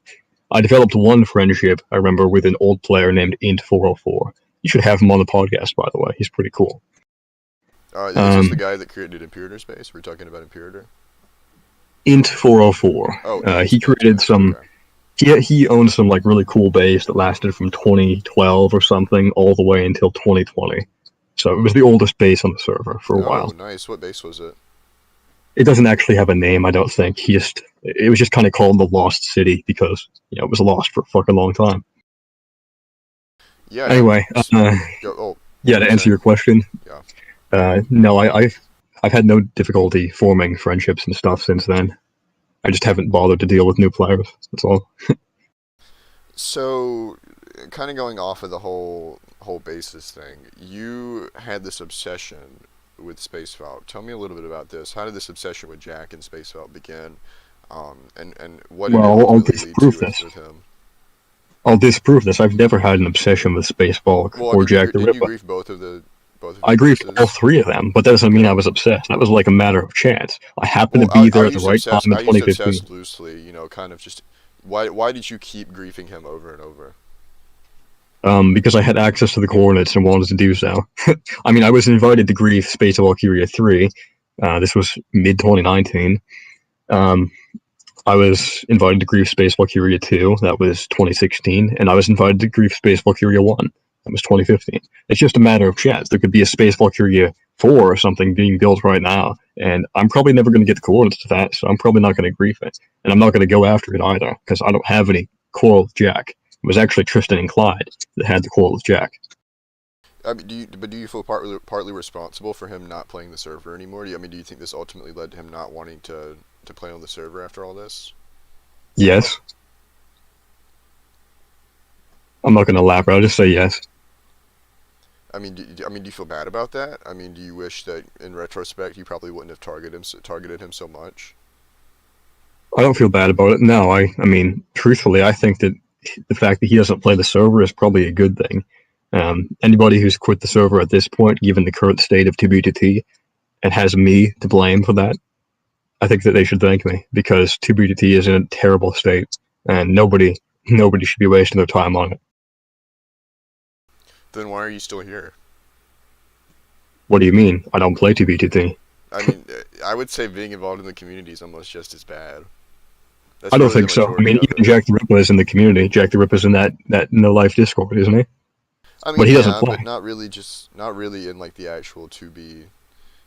I developed one friendship, I remember, with an old player named Int404. You should have him on the podcast, by the way. He's pretty cool. Is this the Um, guy that created Imperator Space? We're talking about Imperator? Int404. Oh, He created int. some. Okay. He owned some like really cool base that lasted from 2012 or something all the way until 2020. So it was the oldest base on the server for a Oh, while. nice. What base was it? It doesn't actually have a name, I don't think. It was just kind of called the Lost City because it was lost for a fucking long time. Yeah, no. Anyway, Go. Oh, what yeah, were to you answer saying? your question, Yeah. no, I've had no difficulty forming friendships and stuff since then. I just haven't bothered to deal with new players. That's all. So, kind of going off of the whole basis thing, you had this obsession with Space Valve. Tell me a little bit about this. How did this obsession with Jack and Space Valve begin? And what did it Well, I'll ultimately lead to disprove with this. with him? I'll disprove this. I've never had an obsession with Spaceball Well, I or mean, Jack the didn't you Ripper. grief both of I your grieved all bases? three of them, but that doesn't mean I Okay. was obsessed. That was like a matter of chance. I happened Well, to be there at the right time in I used 2015. obsessed loosely. Kind of just why did you keep griefing him over and over? Because I had access to the coordinates and wanted to do so. I was invited to grief Space Valkyria 3. This was mid 2019. Um, I was invited to grief Space Valkyria 2. That was 2016. And I was invited to grief Space Valkyria 1. That was 2015. It's just a matter of chance. There could be a Space Valkyria 4 or something being built right now. And I'm probably never going to get the coordinates to that, so I'm probably not going to grief it. And I'm not going to go after it either, because I don't have any quarrel with Jack. It was actually Tristan and Clyde that had the quarrel with Jack. I mean, do you feel partly responsible for him not playing the server anymore? Do you think this ultimately led to him not wanting to play on the server after all this? Yes. I'm not going to elaborate. I'll just say yes. Do you feel bad about that? Do you wish that in retrospect you probably wouldn't have targeted him so much? I don't feel bad about it. No, truthfully, I think that the fact that he doesn't play the server is probably a good thing. Anybody who's quit the server at this point, given the current state of TBTT, and has me to blame for that, I think that they should thank me because TBTT is in a terrible state, and nobody should be wasting their time on it. Then why are you still here? What do you mean? I don't play TBTT. I would say being involved in the community is almost just as bad. I That's don't really the think so. majority of Even it. Jack the Ripper is in the community. Jack the Ripper's in that no life Discord, isn't he? But he doesn't Yeah, but play. not really in like the actual to be.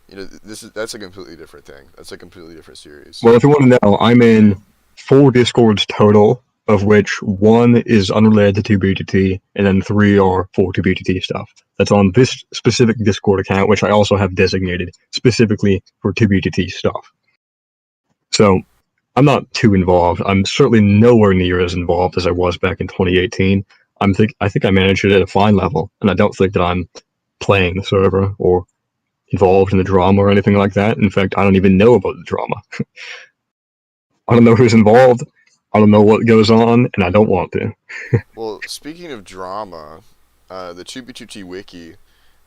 That's a completely different thing. That's a completely different series. Well, if you want to know, I'm in 4 Discords total, of which one is unrelated to 2BTT, and then 3 are for 2BTT stuff. That's on this specific Discord account, which I also have designated specifically for 2BTT stuff. So I'm not too involved. I'm certainly nowhere near as involved as I was back in 2018. I think I managed it at a fine level, and I don't think that I'm playing the server or involved in the drama or anything like that. In fact, I don't even know about the drama. I don't know who's involved. I don't know what goes on, and I don't want to. Well, speaking of drama, the 2B2T wiki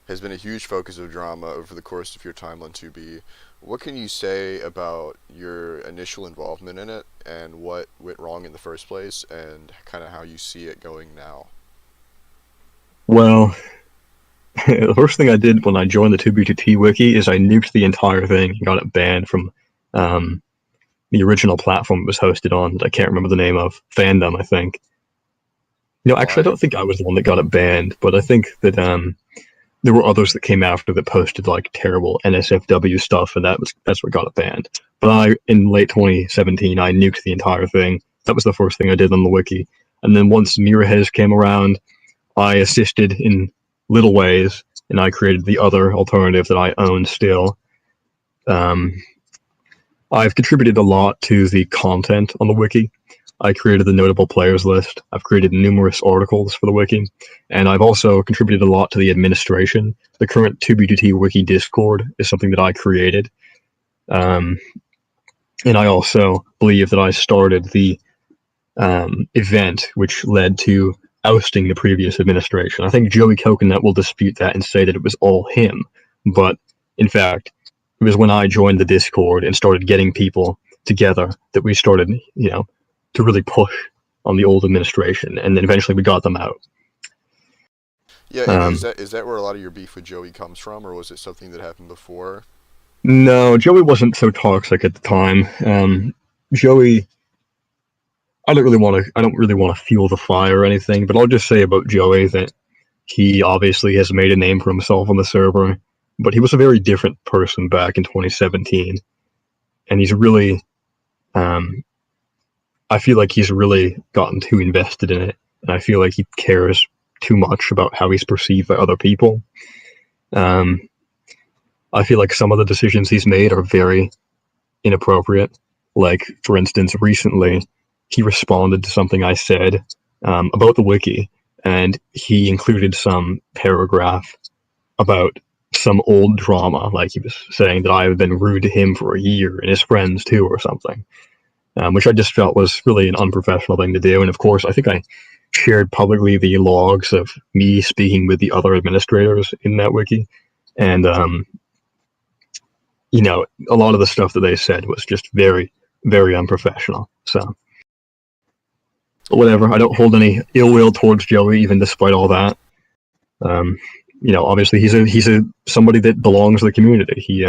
has been a huge focus of drama over the course of your time on 2B. What can you say about your initial involvement in it and what went wrong in the first place and kind of how you see it going now? Well, the first thing I did when I joined the 2B2T wiki is I nuked the entire thing and got it banned from um, the original platform it was hosted on. I can't remember the name of. Fandom, I think. No, actually, I Why? don't think I was the one that got it banned, but I think that there were others that came after that posted like terrible NSFW stuff, and that's what got it banned. But in late 2017, I nuked the entire thing. That was the first thing I did on the wiki. And then once Mirahez came around, I assisted in little ways, and I created the other alternative that I own still. Um, I've contributed a lot to the content on the wiki. I created the notable players list. I've created numerous articles for the wiki, and I've also contributed a lot to the administration. The current 2B2T wiki Discord is something that I created, um, and I also believe that I started the event which led to ousting the previous administration. I think Joey Coconut will dispute that and say that it was all him, but in fact, it was when I joined the Discord and started getting people together that we started, to really push on the old administration, and then eventually we got them out. Yeah, and is Um, that where a lot of your beef with Joey comes from, or was it something that happened before? no, Joey wasn't so toxic at the time. Joey, I don't really want to fuel the fire or anything, but I'll just say about Joey that he obviously has made a name for himself on the server, but he was a very different person back in 2017, and he's really, um, I feel like he's really gotten too invested in it, and I feel like he cares too much about how he's perceived by other people. Um, I feel like some of the decisions he's made are very inappropriate. Like, for instance, recently he responded to something I said about the wiki, and he included some paragraph about some old drama. Like, he was saying that I have been rude to him for a year and his friends too, or something, which I just felt was really an unprofessional thing to do. And of course, I think I shared publicly the logs of me speaking with the other administrators in that wiki, and a lot of the stuff that they said was just very, very unprofessional. So, but whatever. I don't hold any ill will towards Joey, even despite all that. Um, obviously he's a somebody that belongs to the community. He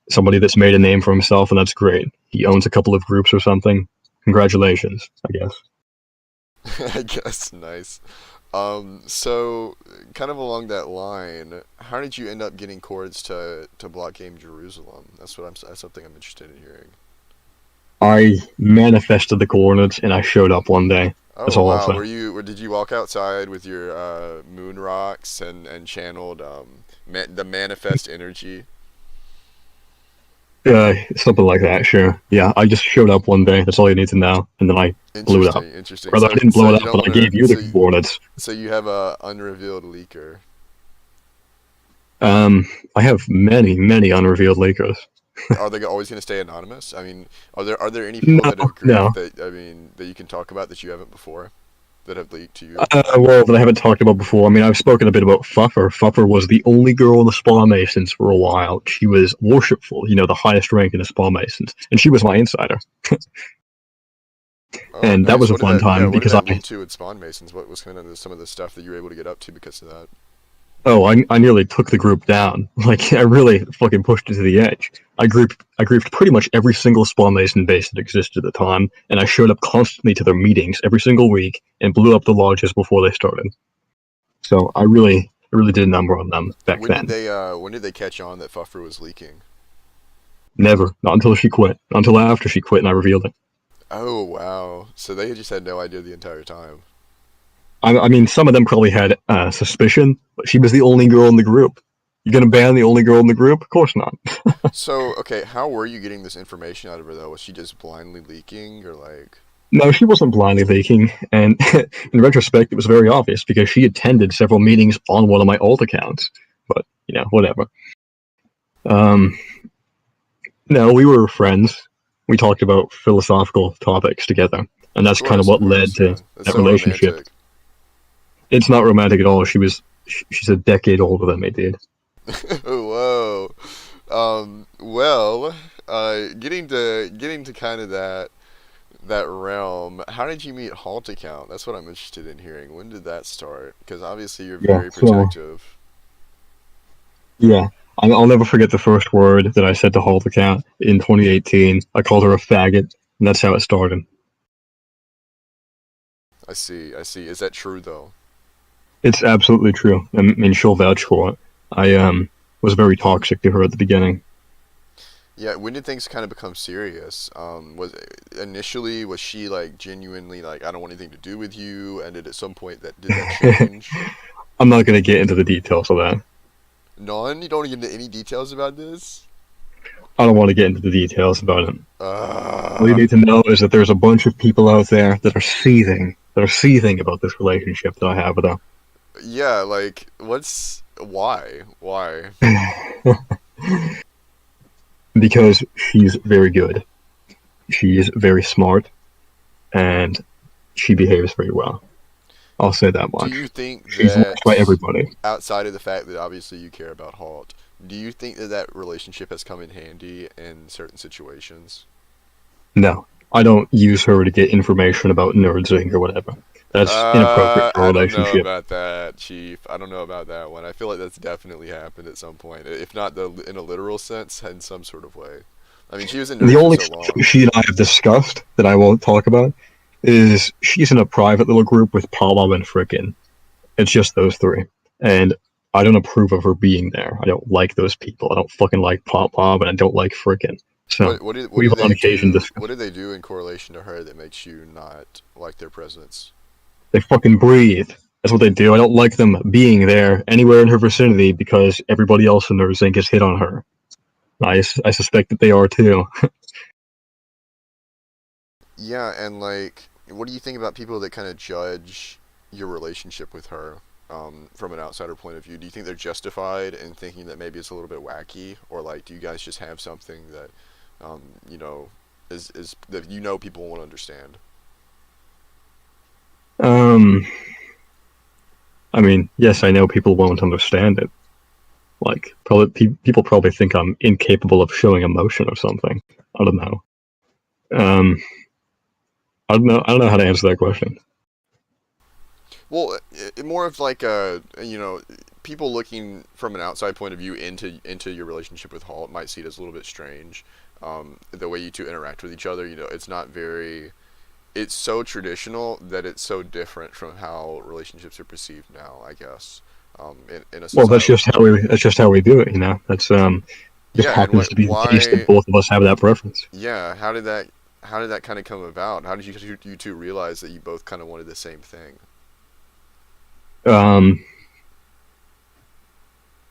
somebody that's made a name for himself, and that's great. He owns a couple of groups or something. Congratulations, I guess. I guess nice. So kind of along that line, how did you end up getting chords to block game Jerusalem? That's something I'm interested in hearing. I manifested the coordinates, and I showed up one day. That's Oh all I'll wow, say. did you walk outside with your moon rocks and channeled the manifest energy? Something like that, sure. Yeah, I just showed up one day. That's all you need to know, and then I blew it up. Interesting, interesting. Rather, I didn't So blow it you up, don't but I want to gave you the coordinates. so you have a unrevealed leaker. Um, I have many, many unrevealed leakers. Are they always going to stay anonymous? I mean, are there any people No, that have griefed no. that that you can talk about that you haven't before that have leaked to you? Well, that I haven't talked about before. I mean, I've spoken a bit about Fuffer. Fuffer was the only girl in the Spa Masons for a while. She was worshipful, the highest rank in the Spa Masons, and she was my insider. Oh, And that nice. was a fun Yeah, time what did because that lead to with Spawn Masons? What was kind of some of the stuff that you were able to get up to because of that? I nearly took the group down. Like, I really fucking pushed it to the edge. I griefed pretty much every single Spawn Mason base that existed at the time, and I showed up constantly to their meetings every single week and blew up the lodges before they started. So I really did a number on them back then. When did they catch on that Fuffer was leaking? Never, not until she quit. Not until after she quit and I revealed it. Oh wow. So they just had no idea the entire time. I mean, some of them probably had suspicion, but she was the only girl in the group. You gonna ban the only girl in the group? Of course not. So, okay, how were you getting this information out of her though? Was she just blindly leaking or like No, she wasn't blindly leaking, and in retrospect, it was very obvious because she attended several meetings on one of my alt accounts. But whatever. Um, no, we were friends. We talked about philosophical topics together, and that's kind of of what led course, to yeah. That's that so relationship. romantic. It's not romantic at all. She's a decade older than me, dude. Whoa. Well, getting to kind of that realm. How did you meet Halt account? That's what I'm interested in hearing. When did that start? Because obviously you're Yeah. very So protective. yeah, I'll never forget the first word that I said to Halt account in 2018. I called her a faggot, and that's how it started. I see. I see. Is that true though? It's absolutely true. I mean, she'll vouch for it. I was very toxic to her at the beginning. Yeah. When did things kind of become serious? Was initially was she like genuinely like I don't want anything to do with you, and at some point that did that change? I'm not going to get into the details of that. None. You don't want to get into any details about this. I don't want to get into the details about it. All you Uh, need to know is that there's a bunch of people out there that are seething about this relationship that I have with yeah. Like, what's why? Why? her. Because she's very good. She's very smart, and she behaves very well. I'll say that Do much. you think She's liked by that everybody. outside of the fact that obviously you care about Halt, do you think that that relationship has come in handy in certain situations? No, I don't use her to get information about nerdsing or whatever. That's inappropriate for a I don't know relationship. about that, Chief. I don't know about that one. I feel like that's definitely happened at some point, if not in a literal sense, in some sort of way. I mean, she was in The nerds for only so thing long. she and I have discussed that I won't talk about is she's in a private little group with Paula and Frickin'. It's just those three. And I don't approve of her being there. I don't like those people. I don't fucking like Pop Pop and I don't like Frickin'. So What we've do on they occasion do? discussed. What do they do in correlation to her that makes you not like their presence? They fucking breathe. That's what they do. I don't like them being there anywhere in her vicinity because everybody else in their zinc has hit on her. I suspect that they are too. Yeah, and like, what do you think about people that kind of judge your relationship with her from an outsider point of view? Do you think they're justified in thinking that maybe it's a little bit wacky, or like, do you guys just have something that, you know, is that you know people won't understand? Um, I mean, yes, I know people won't understand it. Like, probably people probably think I'm incapable of showing emotion or something. I don't know. Um, I don't know. I don't know how to answer that question. Well, more of like you know, people looking from an outside point of view into your relationship with Halt might see it as a little bit strange. The way you two interact with each other, you know, it's not very it's so traditional that it's so different from how relationships are perceived now, I guess, in a Well, societal point of view. that's just how we do it. You know, that's just Yeah, and happens what? to be the case that Why? both of us have that preference. Yeah, how did that? How did that kind of come about? How did you two realize that you both kind of wanted the same thing? Um,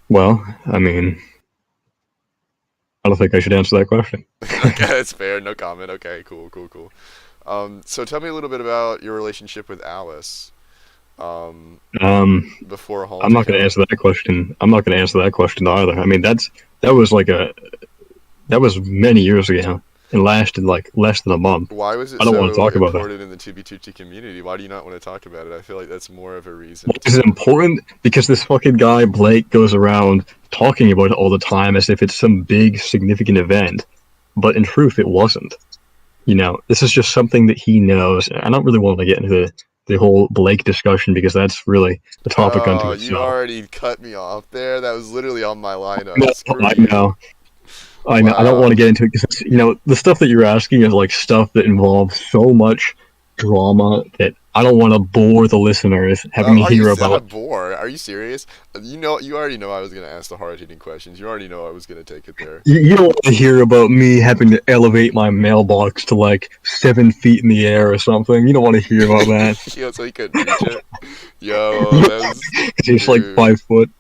well, I mean, I don't think I should answer that question. Okay, that's fair. No comment. Okay, cool, cool, cool. So tell me a little bit about your relationship with Alice um, um, before I'm Halt not going to account. answer that question. I'm not going to answer that question either. I mean, that was like a that was many years ago and lasted like less than a month. Why was it I don't want to so talk about that. important in the 2B2T community? Why do you not want to talk about it? I feel like that's more of a Why reason is it to. important? Because this fucking guy Blake goes around talking about it all the time as if it's some big significant event, but in truth, it wasn't. You know, this is just something that he knows. I don't really want to get into the whole Blake discussion because that's really a topic unto Oh, you itself. already cut me off there. That was literally on my No, lineup. Screw I you. know, I know. I don't want to Wow. get into it because you know the stuff that you're asking is like stuff that involves so much drama that I don't want to bore the listeners having to Are you hear about. bored? Are you serious? You know, you already know I was gonna ask the hard hitting questions. You already know I was gonna take it there. You don't want to hear about me having to elevate my mailbox to like 7 feet in the air or something. You don't want to hear about that. Yo, so he couldn't reach it. Yo, that Because was he's like dude. 5 foot.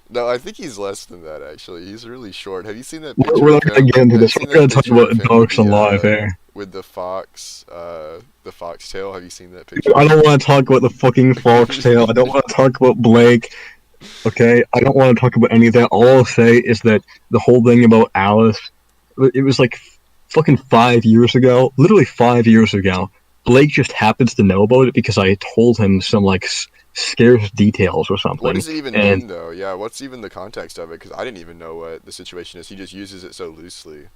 No, I think he's less than that actually. He's really short. Have you seen that We're picture not of going to him? get into Have you this. seen We're that going to talk picture of about him dogs on live here. with the fox tail? Have you seen that I picture? don't want to talk about the fucking foxtail. I don't want to talk about Blake. Okay, I don't want to talk about any of that. All I'll say is that the whole thing about Alice, it was like fucking 5 years ago, literally 5 years ago. Blake just happens to know about it because I told him some like scarce details or What something, does it even and mean though? Yeah, what's even the context of it? Because I didn't even know what the situation is. He just uses it so loosely.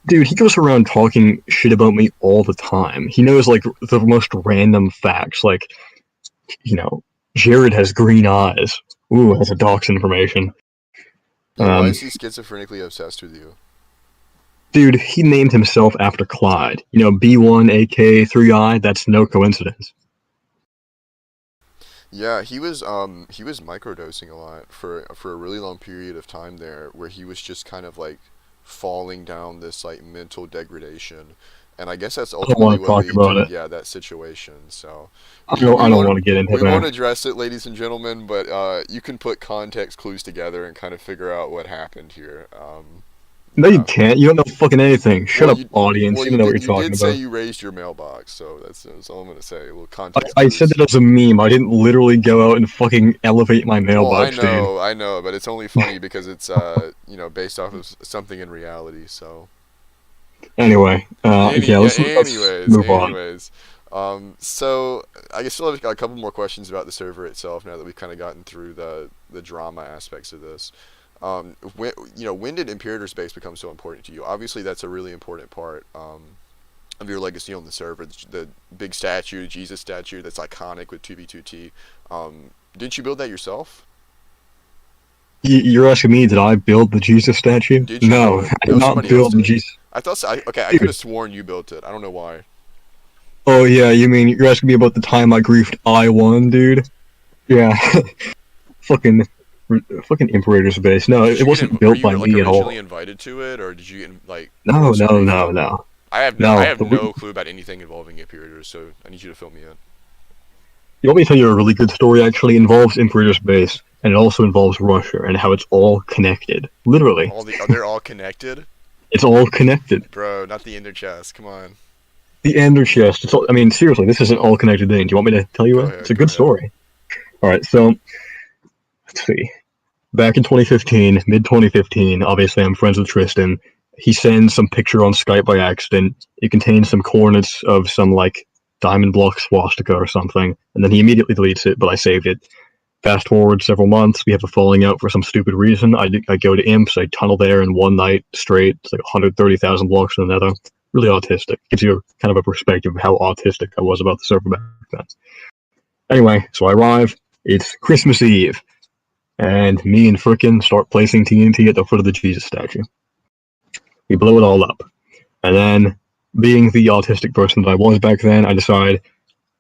Dude, he goes around talking shit about me all the time. He knows, like, the most random facts. Like, you know, Jared has green eyes. Ooh, that's a dox information. Yeah, why Um, is he schizophrenically obsessed with you? dude, he named himself after Clyde. You know, B1 AK 3I, that's no coincidence. Yeah, he was microdosing a lot for a really long period of time there, where he was just kind of like falling down this like mental degradation, and I guess that's I don't ultimately want to what talk lead about to it. yeah that situation. So I don't, I don't want to get into we won't that. address it, ladies and gentlemen, but you can put context clues together and kind of figure out what happened here. No, you Yeah. can't. You don't know fucking anything. Shut Well, up, audience. well You don't know what you're you talking did say about. you raised your mailbox, so that's all I'm gonna say. A little I, context I said clues. that as a meme. I didn't literally go out and fucking elevate my Well, mailbox, dude. I know, but it's only funny because it's you know based off of something in reality. So Anyway, yeah, let's move on. anyways, so I guess still have a couple more questions about the server itself now that we've kind of gotten through the drama aspects of this. When did Imperator Space become so important to you? Obviously, that's a really important part of your legacy on the server. The big statue, Jesus statue, that's iconic with 2v2t. Didn't you build that yourself? You're asking me, did I build the Jesus statue? Did you No, build it? I No, did not somebody else build the did. Jesus. I thought so. Okay, I could Dude. have sworn you built it. I don't know why. Oh yeah, you mean you're asking me about the time I griefed I-1, dude? Yeah, fucking, fucking Imperator's base. No, Did it you get wasn't were built you by like me at originally all. invited to it, or did you get like No, force no, griefed? no, no, I no. have no clue about anything involving Imperators, so I need you to fill me in. You want me to tell you a really good story? Actually, it involves Imperator's base, and it also involves Russia and how it's all connected. Literally, All the they're all connected, it's all connected. bro. Not the Ender chest. Come on, The Ender chest. It's all, I mean, seriously, this is an all connected thing. Do you want me to tell you it? It's a go good ahead. story. All right, so let's see. Back in 2015, mid 2015, obviously I'm friends with Tristan. He sends some picture on Skype by accident. It contains some coordinates of some like diamond block swastika or something, and then he immediately deletes it. But I saved it. Fast forward several months, we have a falling out for some stupid reason. I go to Imps, I tunnel there in one night straight. It's like 130,000 blocks in the nether. Really autistic. Gives you kind of a perspective of how autistic I was about the server back then. Anyway, so I arrive. It's Christmas Eve, and me and Frickin' start placing TNT at the foot of the Jesus statue. We blow it all up. And then, being the autistic person that I was back then, I decide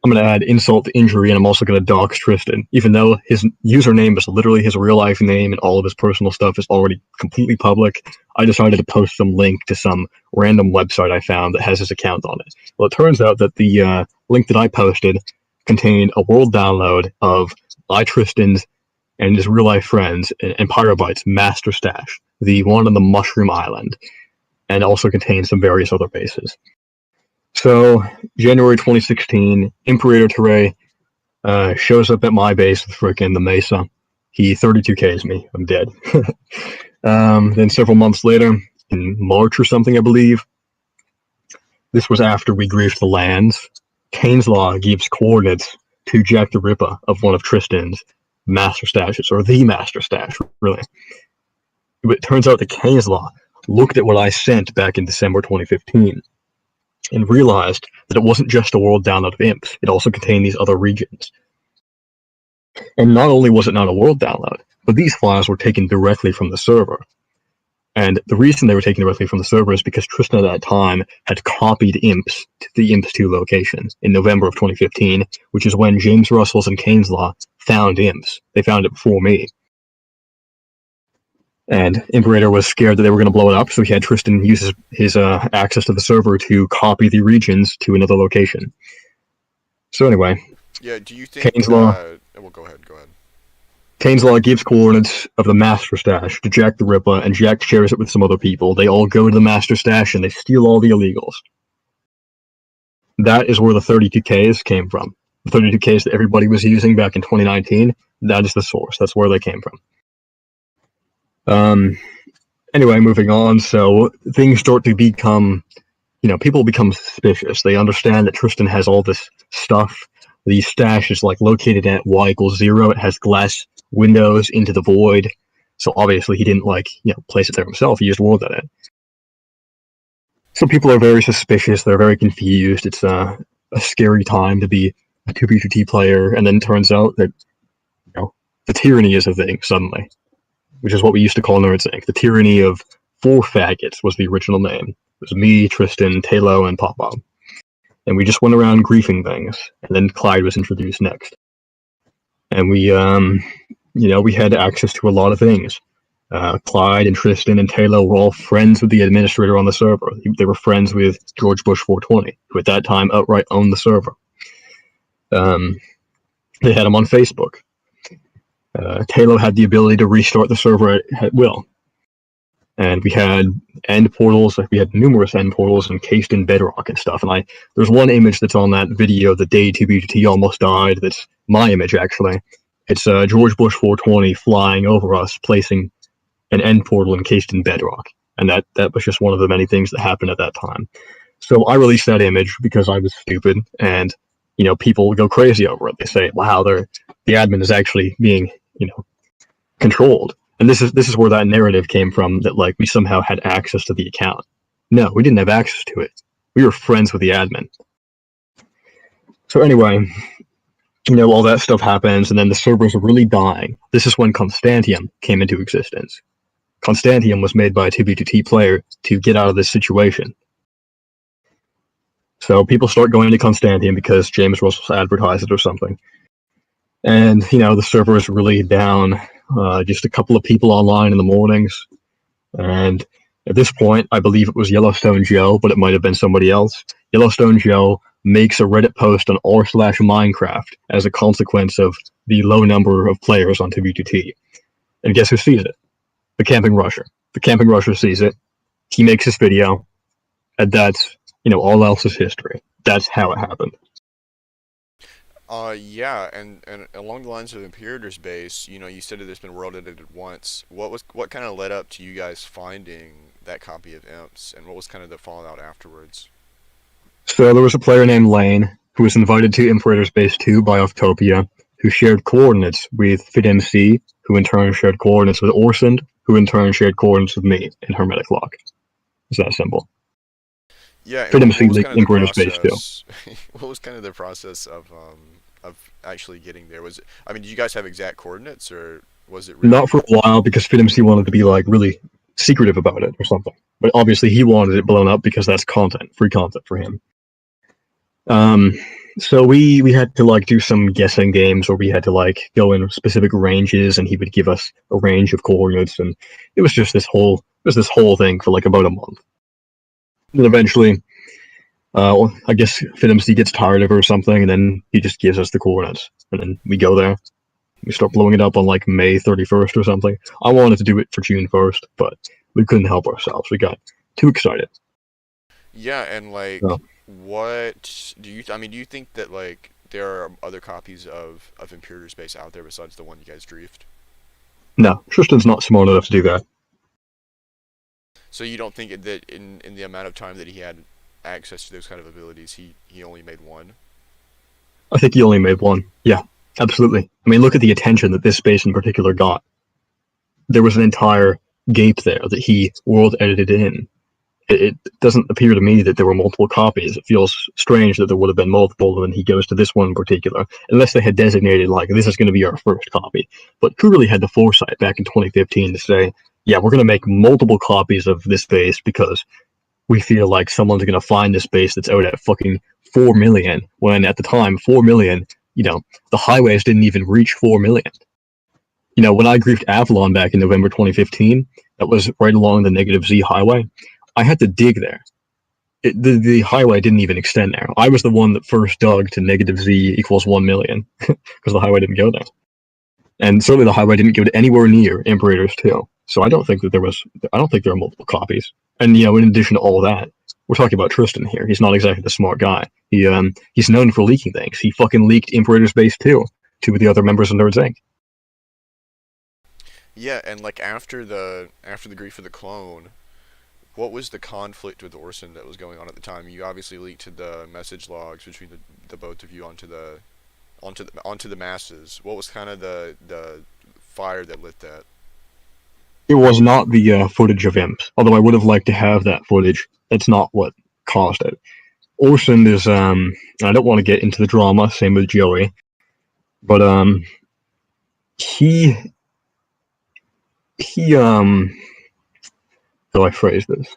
I'm going to add insult to injury, and I'm also going to dox Tristan, even though his username is literally his real life name and all of his personal stuff is already completely public. I decided to post some link to some random website I found that has his account on it. Well, it turns out that the link that I posted contained a world download of Tristan's and his real life friends and Pyrobyte's master stash, the one on the Mushroom Island, and also contains some various other bases. So, January 2016, Imperator Teray shows up at my base with frickin' the Mesa. He 32Ks me. I'm dead. Then several months later, in March or something, I believe, this was after we griefed the lands, Kane's Law gives coordinates to Jack the Ripper of one of Tristan's master stashes, or the master stash, really. It turns out that Kane's Law looked at what I sent back in December 2015 and realized that it wasn't just a world download of imps, it also contained these other regions. And not only was it not a world download, but these files were taken directly from the server. And the reason they were taken directly from the server is because Tristan at that time had copied imps to the imps 2 location in November of 2015, which is when James Russell's and Kane's Law found imps. They found it before me. And Imperator was scared that they were going to blow it up, so he had Tristan use his access to the server to copy the regions to another location. So anyway, Yeah. Do you think? Kane's Law Well, go ahead. Go ahead. Kane's Law gives coordinates of the Master Stash to Jack the Ripper, and Jack shares it with some other people. They all go to the Master Stash and they steal all the illegals. That is where the 32Ks came from. The 32Ks that everybody was using back in 2019, that is the source. That's where they came from. Anyway, moving on. So things start to become, people become suspicious. They understand that Tristan has all this stuff. The stash is like located at y=0. It has glass windows into the void. So obviously he didn't place it there himself. He just wore that in. So people are very suspicious. They're very confused. It's a scary time to be a 2v2T player, and then it turns out that the tyranny is a thing suddenly, which is what we used to call Nerds Inc. The tyranny of four faggots was the original name. It was me, Tristan, Talo, and Pop Bob. And we just went around griefing things, and then Clyde was introduced next. And we had access to a lot of things. Clyde and Tristan and Taylor were all friends with the administrator on the server. They were friends with George Bush 420, who at that time outright owned the server. They had him on Facebook. Taylor had the ability to restart the server at will. And we had end portals. We had numerous end portals encased in bedrock and stuff. And there's one image that's on that video, the day 2BGT almost died. That's my image, actually. It's George Bush 420 flying over us, placing an end portal encased in bedrock. And that was just one of the many things that happened at that time. So I released that image because I was stupid, and people go crazy over it. They say, "Wow, the admin is actually being controlled." And this is where that narrative came from, that we somehow had access to the account. No, we didn't have access to it. We were friends with the admin. So anyway, all that stuff happens, and then the servers are really dying. This is when Constantium came into existence. Constantium was made by a 2v2T player to get out of this situation. So people start going to Constantium because James Russell's advertised it or something. And, the server is really down. Just a couple of people online in the mornings. And at this point, I believe it was Yellowstone Joe, but it might have been somebody else. Yellowstone Joe makes a Reddit post on r/Minecraft as a consequence of the low number of players on 2v2T. And guess who sees it? The Camping Rusher. The Camping Rusher sees it. He makes his video. And that's, all else is history. That's how it happened. Yeah, and along the lines of Imperator's base, you said that it's been world edited once. What kind of led up to you guys finding that copy of Imps, and what was kind of the fallout afterwards? So there was a player named Lane who was invited to Imperator's base 2 by Octopia, who shared coordinates with FitMC, who in turn shared coordinates with Orsund, who in turn shared coordinates with me in Hermetic Lock. It's that simple. Yeah, and what FitMC was leaked kind of the Imperator's base 2. process? What was kind of the process of actually getting there? Was it? I mean, did you guys have exact coordinates, or was it Not really? for a while, because FitMC wanted to be really secretive about it or something. But obviously he wanted it blown up because that's content, free content for him. Um, so we had to do some guessing games, where we had to go in specific ranges, and he would give us a range of coordinates, and it was just this whole thing for about a month. And eventually, I guess FitMC gets tired of it or something, and then he just gives us the coordinates, and then we go there. We start blowing it up on May 31st or something. I wanted to do it for June 1st, but we couldn't help ourselves. We got too excited. Yeah, and So, what do you? I mean, do you think that there are other copies of Imperator's base out there besides the one you guys driefed? no, Tristan's not smart enough to do that. So you don't think that in the amount of time that he had access to those kind of abilities, he only made one? I think he only made one. Yeah, absolutely. I mean, look at the attention that this space in particular got. There was an entire gape there that he world edited in. It doesn't appear to me that there were multiple copies. It feels strange that there would have been multiple, and then he goes to this one in particular, unless they had designated this is going to be our first copy. But who really had the foresight back in 2015 to say, yeah, we're going to make multiple copies of this base because we feel like someone's going to find this base that's out at fucking 4 million, when at the time 4 million, the highways didn't even reach 4 million. When I griefed Avalon back in November 2015, that was right along the negative Z highway. I had to dig there. The highway didn't even extend there. I was the one that first dug to negative Z equals 1 million because the highway didn't go there. And certainly the highway didn't go to anywhere near Imperators 2. So I don't think there are multiple copies. And, in addition to all that, we're talking about Tristan here. He's not exactly the smart guy. He's known for leaking things. He fucking leaked Imperator's base 2 to the other members of Nerds Inc. Yeah, and after the grief of the clone, what was the conflict with Orson that was going on at the time? You obviously leaked the message logs between the both of you onto the masses. What was kind of the fire that lit that? It was not the footage of imps, although I would have liked to have that footage. That's not what caused it. Orson is, I don't want to get into the drama, same with Joey, but, he, how do I phrase this?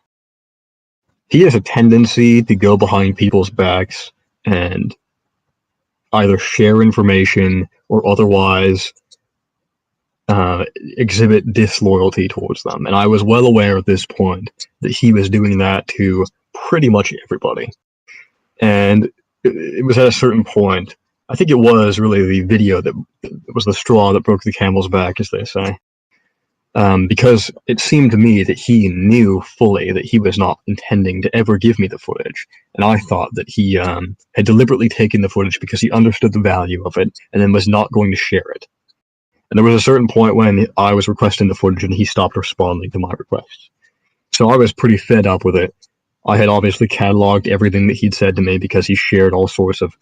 He has a tendency to go behind people's backs and either share information or otherwise exhibit disloyalty towards them. And I was well aware at this point that he was doing that to pretty much everybody. And it was at a certain point, I think it was really the video that was the straw that broke the camel's back, as they say. Because it seemed to me that he knew fully that he was not intending to ever give me the footage. And I thought that he had deliberately taken the footage because he understood the value of it and then was not going to share it. And there was a certain point when I was requesting the footage and he stopped responding to my requests. So I was pretty fed up with it. I had obviously cataloged everything that he'd said to me because he shared all sorts of,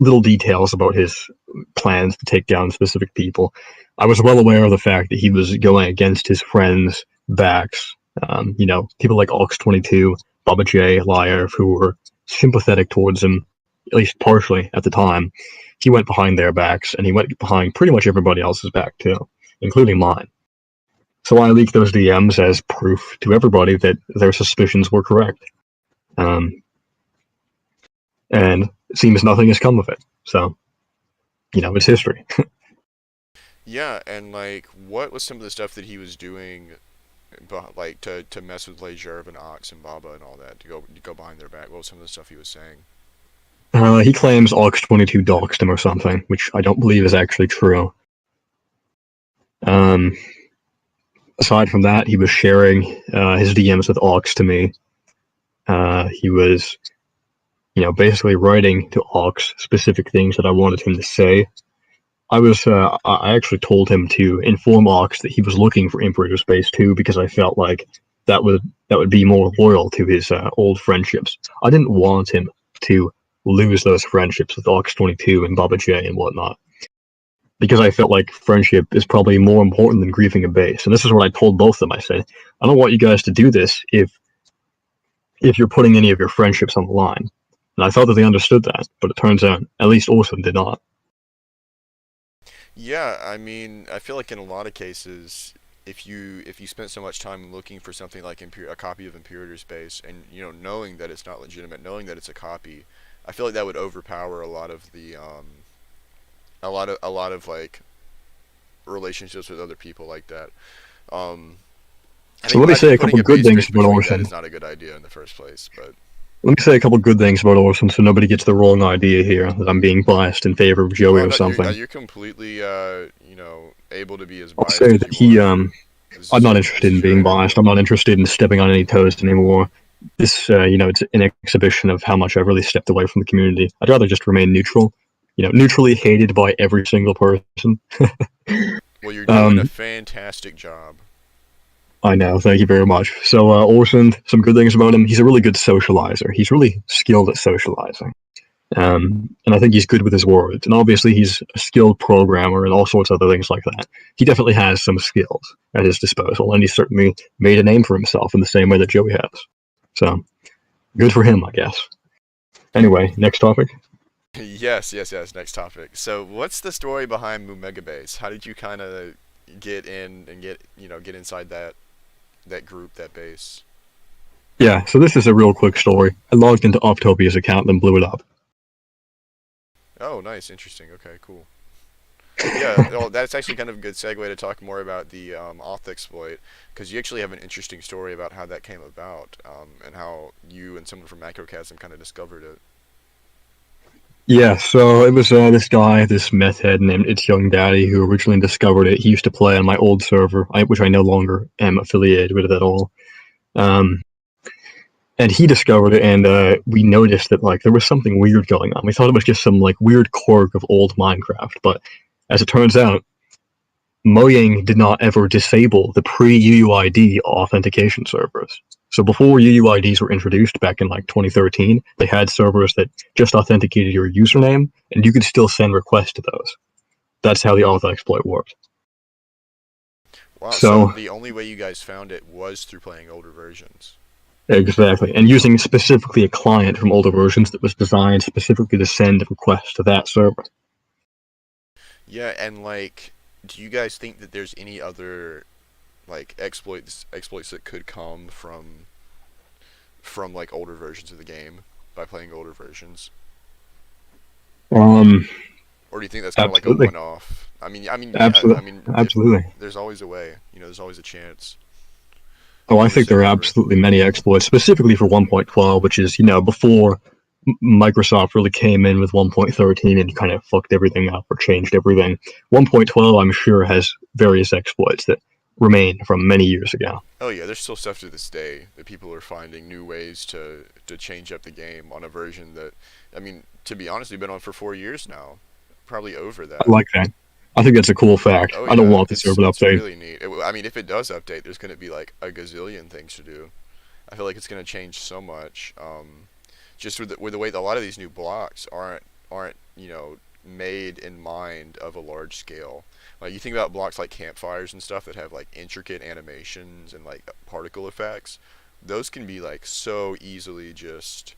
little details about his plans to take down specific people. I was well aware of the fact that he was going against his friends' backs. People like Ox22, Baba J, Liar, who were sympathetic towards him, at least partially at the time. He went behind their backs, and he went behind pretty much everybody else's back too, including mine. So I leaked those DMs as proof to everybody that their suspicions were correct. And it seems nothing has come of it. So, it's history. Yeah, and what was some of the stuff that he was doing, to mess with Jerv and Ox and Baba and all that, to go behind their back? What was some of the stuff he was saying? He claims Ox22 doxed him or something, which I don't believe is actually true. Aside from that, he was sharing his DMs with Ox to me. He was, basically writing to Ox specific things that I wanted him to say. I actually told him to inform Ox that he was looking for Imperator Space 2 because I felt like that would be more loyal to his old friendships. I didn't want him to lose those friendships with Ox22 and Baba J and whatnot, because I felt like friendship is probably more important than griefing a base. And this is what I told both of them. I said, I don't want you guys to do this if you're putting any of your friendships on the line. And I thought that they understood that, but it turns out at least Orson did not. Yeah, I mean, I feel like in a lot of cases, if you spent so much time looking for something like a copy of Imperator Space, and knowing that it's not legitimate, knowing that it's a copy, I feel like that would overpower a lot of the a lot of relationships with other people like that. So let me say a couple good things about Orson. That is not a good idea in the first place, but. Let me say a couple good things about Orson so nobody gets the wrong idea here that I'm being biased in favor of Joey or something. You're completely, able to be as biased I'll say that he, I'm not interested in being biased. I'm not interested in stepping on any toes anymore. This, it's an exhibition of how much I've really stepped away from the community. I'd rather just remain neutral, neutrally hated by every single person. Well, you're doing a fantastic job. I know, thank you very much. So, Orson, some good things about him. He's a really good socializer. He's really skilled at socializing. And I think he's good with his words. And obviously he's a skilled programmer and all sorts of other things like that. He definitely has some skills at his disposal, and he's certainly made a name for himself in the same way that Joey has. So, good for him, I guess. Anyway, next topic. Yes, next topic. So, what's the story behind Mumega Base? How did you kind of get in and get inside that group, that base? Yeah, so this is a real quick story. I logged into Optopia's account and blew it up. Oh, nice, interesting. Okay, cool. Yeah, well, that's actually kind of a good segue to talk more about the auth exploit, because you actually have an interesting story about how that came about, and how you and someone from Macrocasm kind of discovered it. Yeah, so it was this guy, this meth head named It's Young Daddy, who originally discovered it. He used to play on my old server, which I no longer am affiliated with at all. And he discovered it, and we noticed that there was something weird going on. We thought it was just some weird quirk of old Minecraft, but as it turns out, Mojang did not ever disable the pre-UUID authentication servers. So before UUIDs were introduced back in 2013, they had servers that just authenticated your username, and you could still send requests to those. That's how the auth exploit worked. Wow, so So the only way you guys found it was through playing older versions. exactly, and using specifically a client from older versions that was designed specifically to send requests to that server. Yeah, and like, do you guys think that there's any other like exploits that could come from like older versions of the game by playing older versions? Um, Or do you think that's kind of like a absolutely, one-off? Yeah. absolutely, absolutely. There's always a way. There's always a chance. Oh, I For the think there sake are of diversity. absolutely many exploits, specifically for 1.12, which is, before Microsoft really came in with 1.13 and kind of fucked everything up or changed everything. 1.12, I'm sure, has various exploits that remain from many years ago. Oh yeah, there's still stuff to this day that people are finding new ways to change up the game on a version that, to be honest, we've been on for 4 years now, probably over I that. like that. I think that's a cool fact. Oh I don't yeah, want the it's server to it's update. really neat. If it does update, there's gonna be like a gazillion things to do. I feel like it's gonna change so much. Just with the way that a lot of these new blocks aren't made in mind of a large scale. Like you think about blocks like campfires and stuff that have like intricate animations and like particle effects. Those can be like so easily just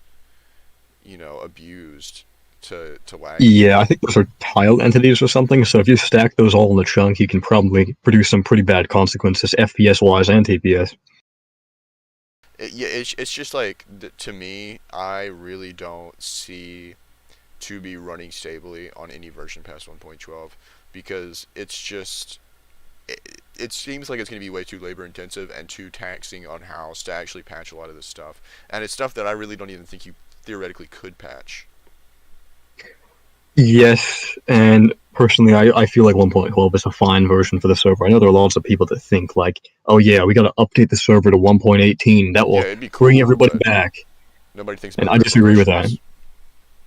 abused to lag Yeah, I people. think those are tiled entities or something, so if you stack those all in a chunk, you can probably produce some pretty bad consequences, FPS-wise and TPS. Yeah, it's just like to me, I really don't see to be running stably on any version past 1.12 because it seems like it's going to be way too labor intensive and too taxing on house to actually patch a lot of this stuff. And it's stuff that I really don't even think you theoretically could patch. Yes, and personally, I feel like 1.12 is a fine version for the server. I know there are lots of people that think like, oh yeah, we got to update the server to 1.18. That Yeah, will it'd be bring cool, everybody but back. nobody thinks And about I the disagree with that. repercussions.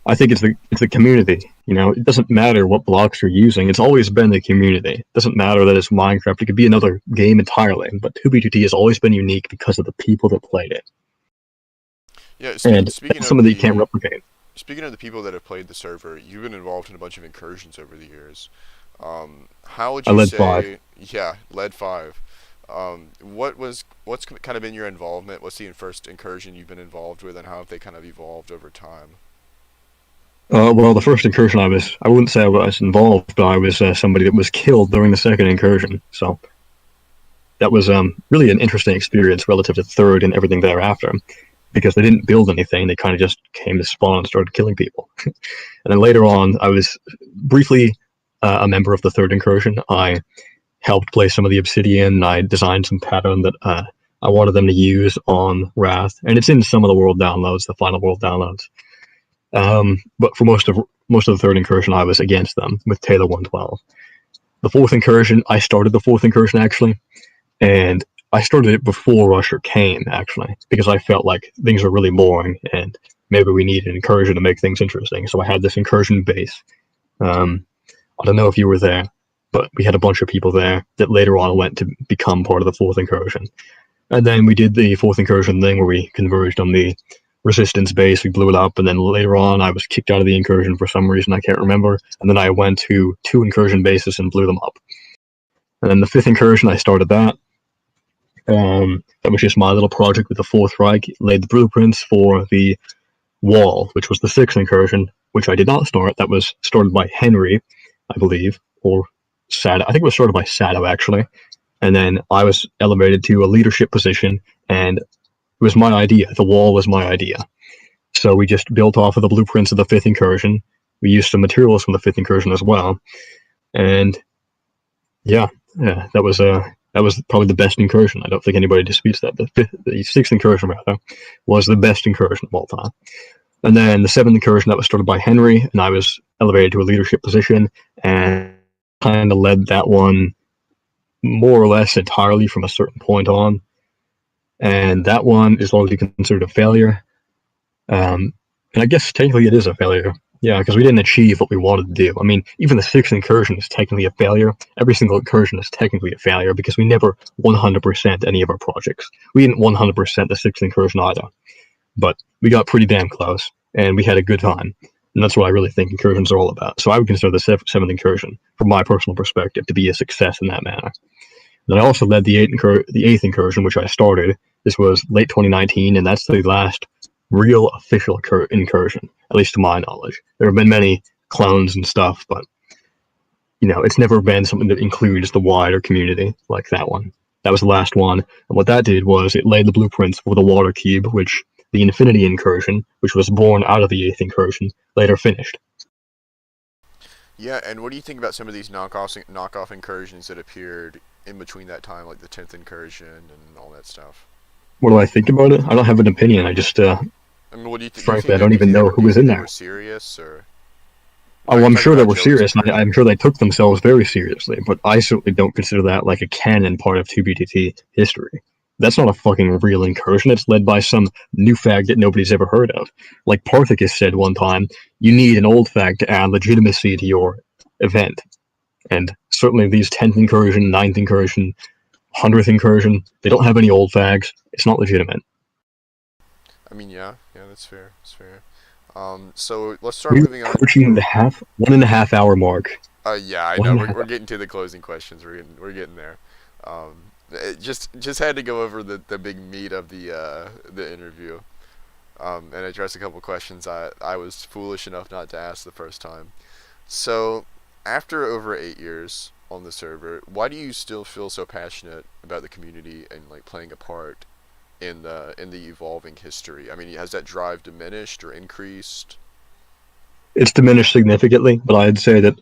I think it's the community. It doesn't matter what blocks you're using. It's always been the community. It doesn't matter that it's Minecraft. It could be another game entirely. But 2B2T has always been unique because of the people that played it, Yeah, and that's something that you can't replicate. speaking of the people that have played the server, you've been involved in a bunch of incursions over the years. How would I you led five. say? Yeah, led five. What's kind of been your involvement? What's the first incursion you've been involved with, and how have they kind of evolved over time? Well, the first incursion I wouldn't say I was involved, but I was somebody that was killed during the second incursion. So that was really an interesting experience relative to the third and everything thereafter, because they didn't build anything. They kind of just came to spawn and started killing people. And then later on, I was briefly a member of the third incursion. I helped place some of the obsidian. I designed some pattern that I wanted them to use on Wrath, and it's in some of the world downloads, the final world downloads. But for most of the third incursion, I was against them with Taylor 112. The fourth incursion, I started the fourth incursion actually, and I started it before Rusher came actually because I felt like things were really boring and maybe we needed an incursion to make things interesting. So I had this incursion base. Um, I don't know if you were there, but we had a bunch of people there that later on went to become part of the fourth incursion. And then we did the fourth incursion thing where we converged on the resistance base, we blew it up, and then later on I was kicked out of the incursion for some reason, I can't remember. And then I went to two incursion bases and blew them up. And then the fifth incursion, I started that. That was just my little project with the Fourth Reich, laid the blueprints for the wall, which was the sixth incursion, which I did not start. That was started by Henry, I believe, or Sato. I think it was started by Sato, actually. And then I was elevated to a leadership position, and it was my idea. The wall was my idea. So we just built off of the blueprints of the fifth incursion. We used some materials from the fifth incursion as well. And yeah, that was probably the best incursion. I don't think anybody disputes that. The sixth incursion, rather, was the best incursion of all time. And then the seventh incursion that was started by Henry, and I was elevated to a leadership position and kind of led that one more or less entirely from a certain point on. And that one is largely considered a failure. And I guess technically it is a failure. Yeah, because we didn't achieve what we wanted to do. I mean, even the sixth incursion is technically a failure. Every single incursion is technically a failure because we never 100% any of our projects. We didn't 100% the sixth incursion either. But we got pretty damn close, and we had a good time. And that's what I really think incursions are all about. So I would consider the seventh incursion, from my personal perspective, to be a success in that manner. And I also led the eighth incursion, which I started. This was late 2019, and that's the last real official incursion, at least to my knowledge. There have been many clones and stuff, but it's never been something that includes the wider community like that one. That was the last one, and what that did was it laid the blueprints for the water cube, which the Infinity incursion, which was born out of the eighth incursion, later finished. Yeah, and what do you think about some of these knockoff incursions that appeared in between that time, like the 10th incursion and all that stuff? What do I think about it? I don't have an opinion. I just, I mean, what do you think? frankly, I don't even know who was in they there. were serious, or Oh, you're I'm talking sure they about were Joey's serious. incursion? I'm sure they took themselves very seriously, but I certainly don't consider that like a canon part of 2BTT history. That's not a fucking real incursion. It's led by some new fag that nobody's ever heard of. Like Parthicus said one time, you need an old fag to add legitimacy to your event. And certainly these 10th incursion, 9th incursion, 100th incursion, they don't have any old fags. It's not legitimate. I mean, yeah, that's fair. That's fair. So let's start We're moving on. approaching the 1.5 hour mark. Yeah, I One know. and a We're half. getting to the closing questions. We're getting there. It just had to go over the big meat of the interview, and address a couple questions I was foolish enough not to ask the first time. So, after over 8 years on the server, why do you still feel so passionate about the community and like playing a part in the evolving history? I mean, has that drive diminished or increased? It's diminished significantly, but I'd say that,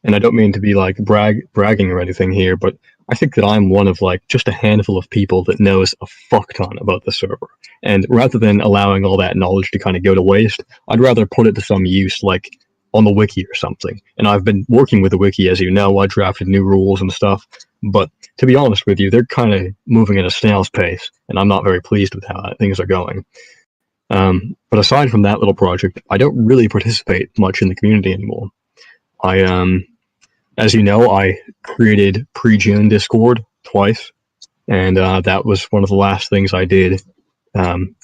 and I don't mean to be like bragging or anything here, but I think that I'm one of like just a handful of people that knows a fuck ton about the server. And rather than allowing all that knowledge to kind of go to waste, I'd rather put it to some use, like on the wiki or something. And I've been working with the wiki, as you know. I drafted new rules and stuff. But to be honest with you, they're kind of moving at a snail's pace, and I'm not very pleased with how things are going. But aside from that little project, I don't really participate much in the community anymore. I As you know, I created pre-June Discord twice, and that was one of the last things I did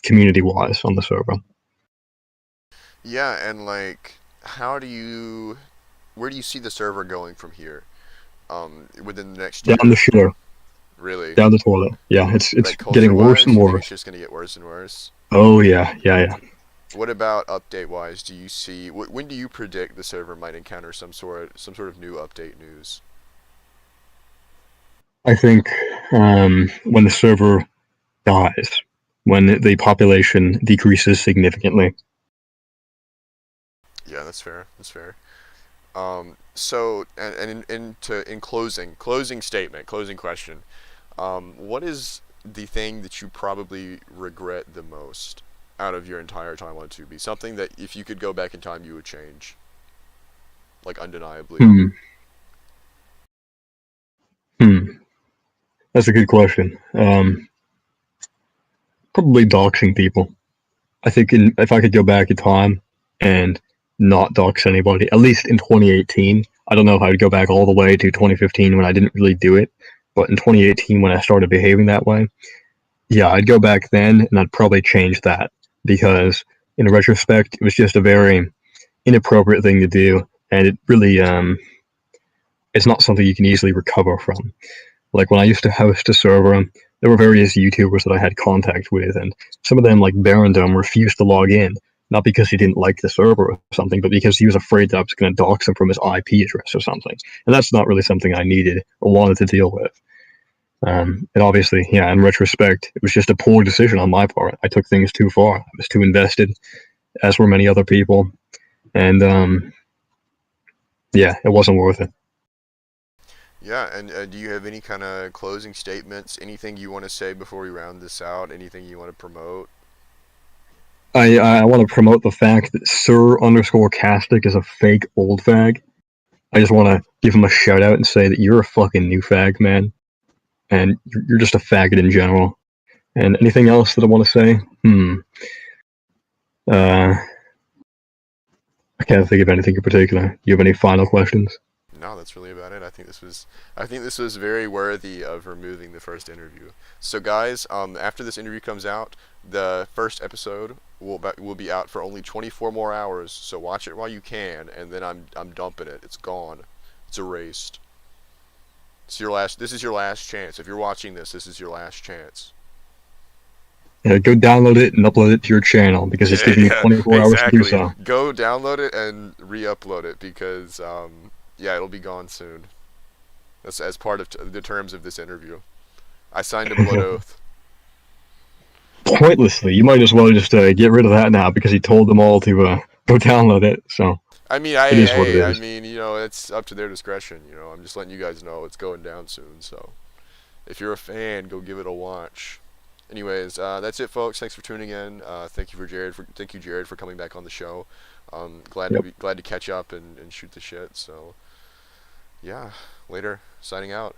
community-wise on the server. Yeah, and like, where do you see the server going from here? Within the next Down year? the shitter, Really? down the toilet. Yeah, it's Like getting worse culture-wise, and you think it's worse. just gonna get worse and worse? Oh yeah. What about update-wise? Do you see when do you predict the server might encounter some sort of new update news? I think when the server dies, when the population decreases significantly. Yeah, that's fair. That's fair. So, in closing statement, closing question, what is the thing that you probably regret the most out of your entire time on 2B? Something that if you could go back in time, you would change, like undeniably. Hmm. Hmm. That's a good question. Probably doxing people. I think if I could go back in time and not dox anybody, at least in 2018. I don't know if I would go back all the way to 2015 when I didn't really do it, but in 2018 when I started behaving that way, yeah, I'd go back then and I'd probably change that because in retrospect, it was just a very inappropriate thing to do, and it really it's not something you can easily recover from. Like when I used to host a server, there were various YouTubers that I had contact with, and some of them, like Barondome, refused to log in, not because he didn't like the server or something, but because he was afraid that I was going to dox him from his IP address or something. And that's not really something I needed or wanted to deal with. And obviously, yeah, in retrospect, it was just a poor decision on my part. I took things too far. I was too invested, as were many other people, and yeah, it wasn't worth it. Yeah, and do you have any kind of closing statements? Anything you want to say before we round this out? Anything you want to promote? I want to promote the fact that Sir underscore Castic is a fake old fag. I just want to give him a shout out and say that you're a fucking new fag, man, and you're just a faggot in general. And anything else that I want to say? Uh, I can't think of anything in particular. Do you have any final questions? No, that's really about it. I think this was very worthy of removing the first interview. So guys, after this interview comes out, the first episode will be out for only 24 more hours. So watch it while you can, and then I'm dumping it. It's gone. It's erased. It's your last. This is your last chance. If you're watching this, this is your last chance. Go download it and upload it to your channel because he's Yeah, giving you yeah, 24 hours to do exactly. so. Go download it and re-upload it because yeah, it'll be gone soon. That's as part of the terms of this interview. I signed a blood oath. Pointlessly, you might as well just get rid of that now because he told them all to go download it. So I mean, it is what it I is. mean, it's up to their discretion. I'm just letting you guys know it's going down soon. So if you're a fan, go give it a watch. Anyways, that's it, folks. Thanks for tuning in. Thank you, Jared, for coming back on the show. Yep. Glad to catch up and shoot the shit. So yeah, later. Signing out.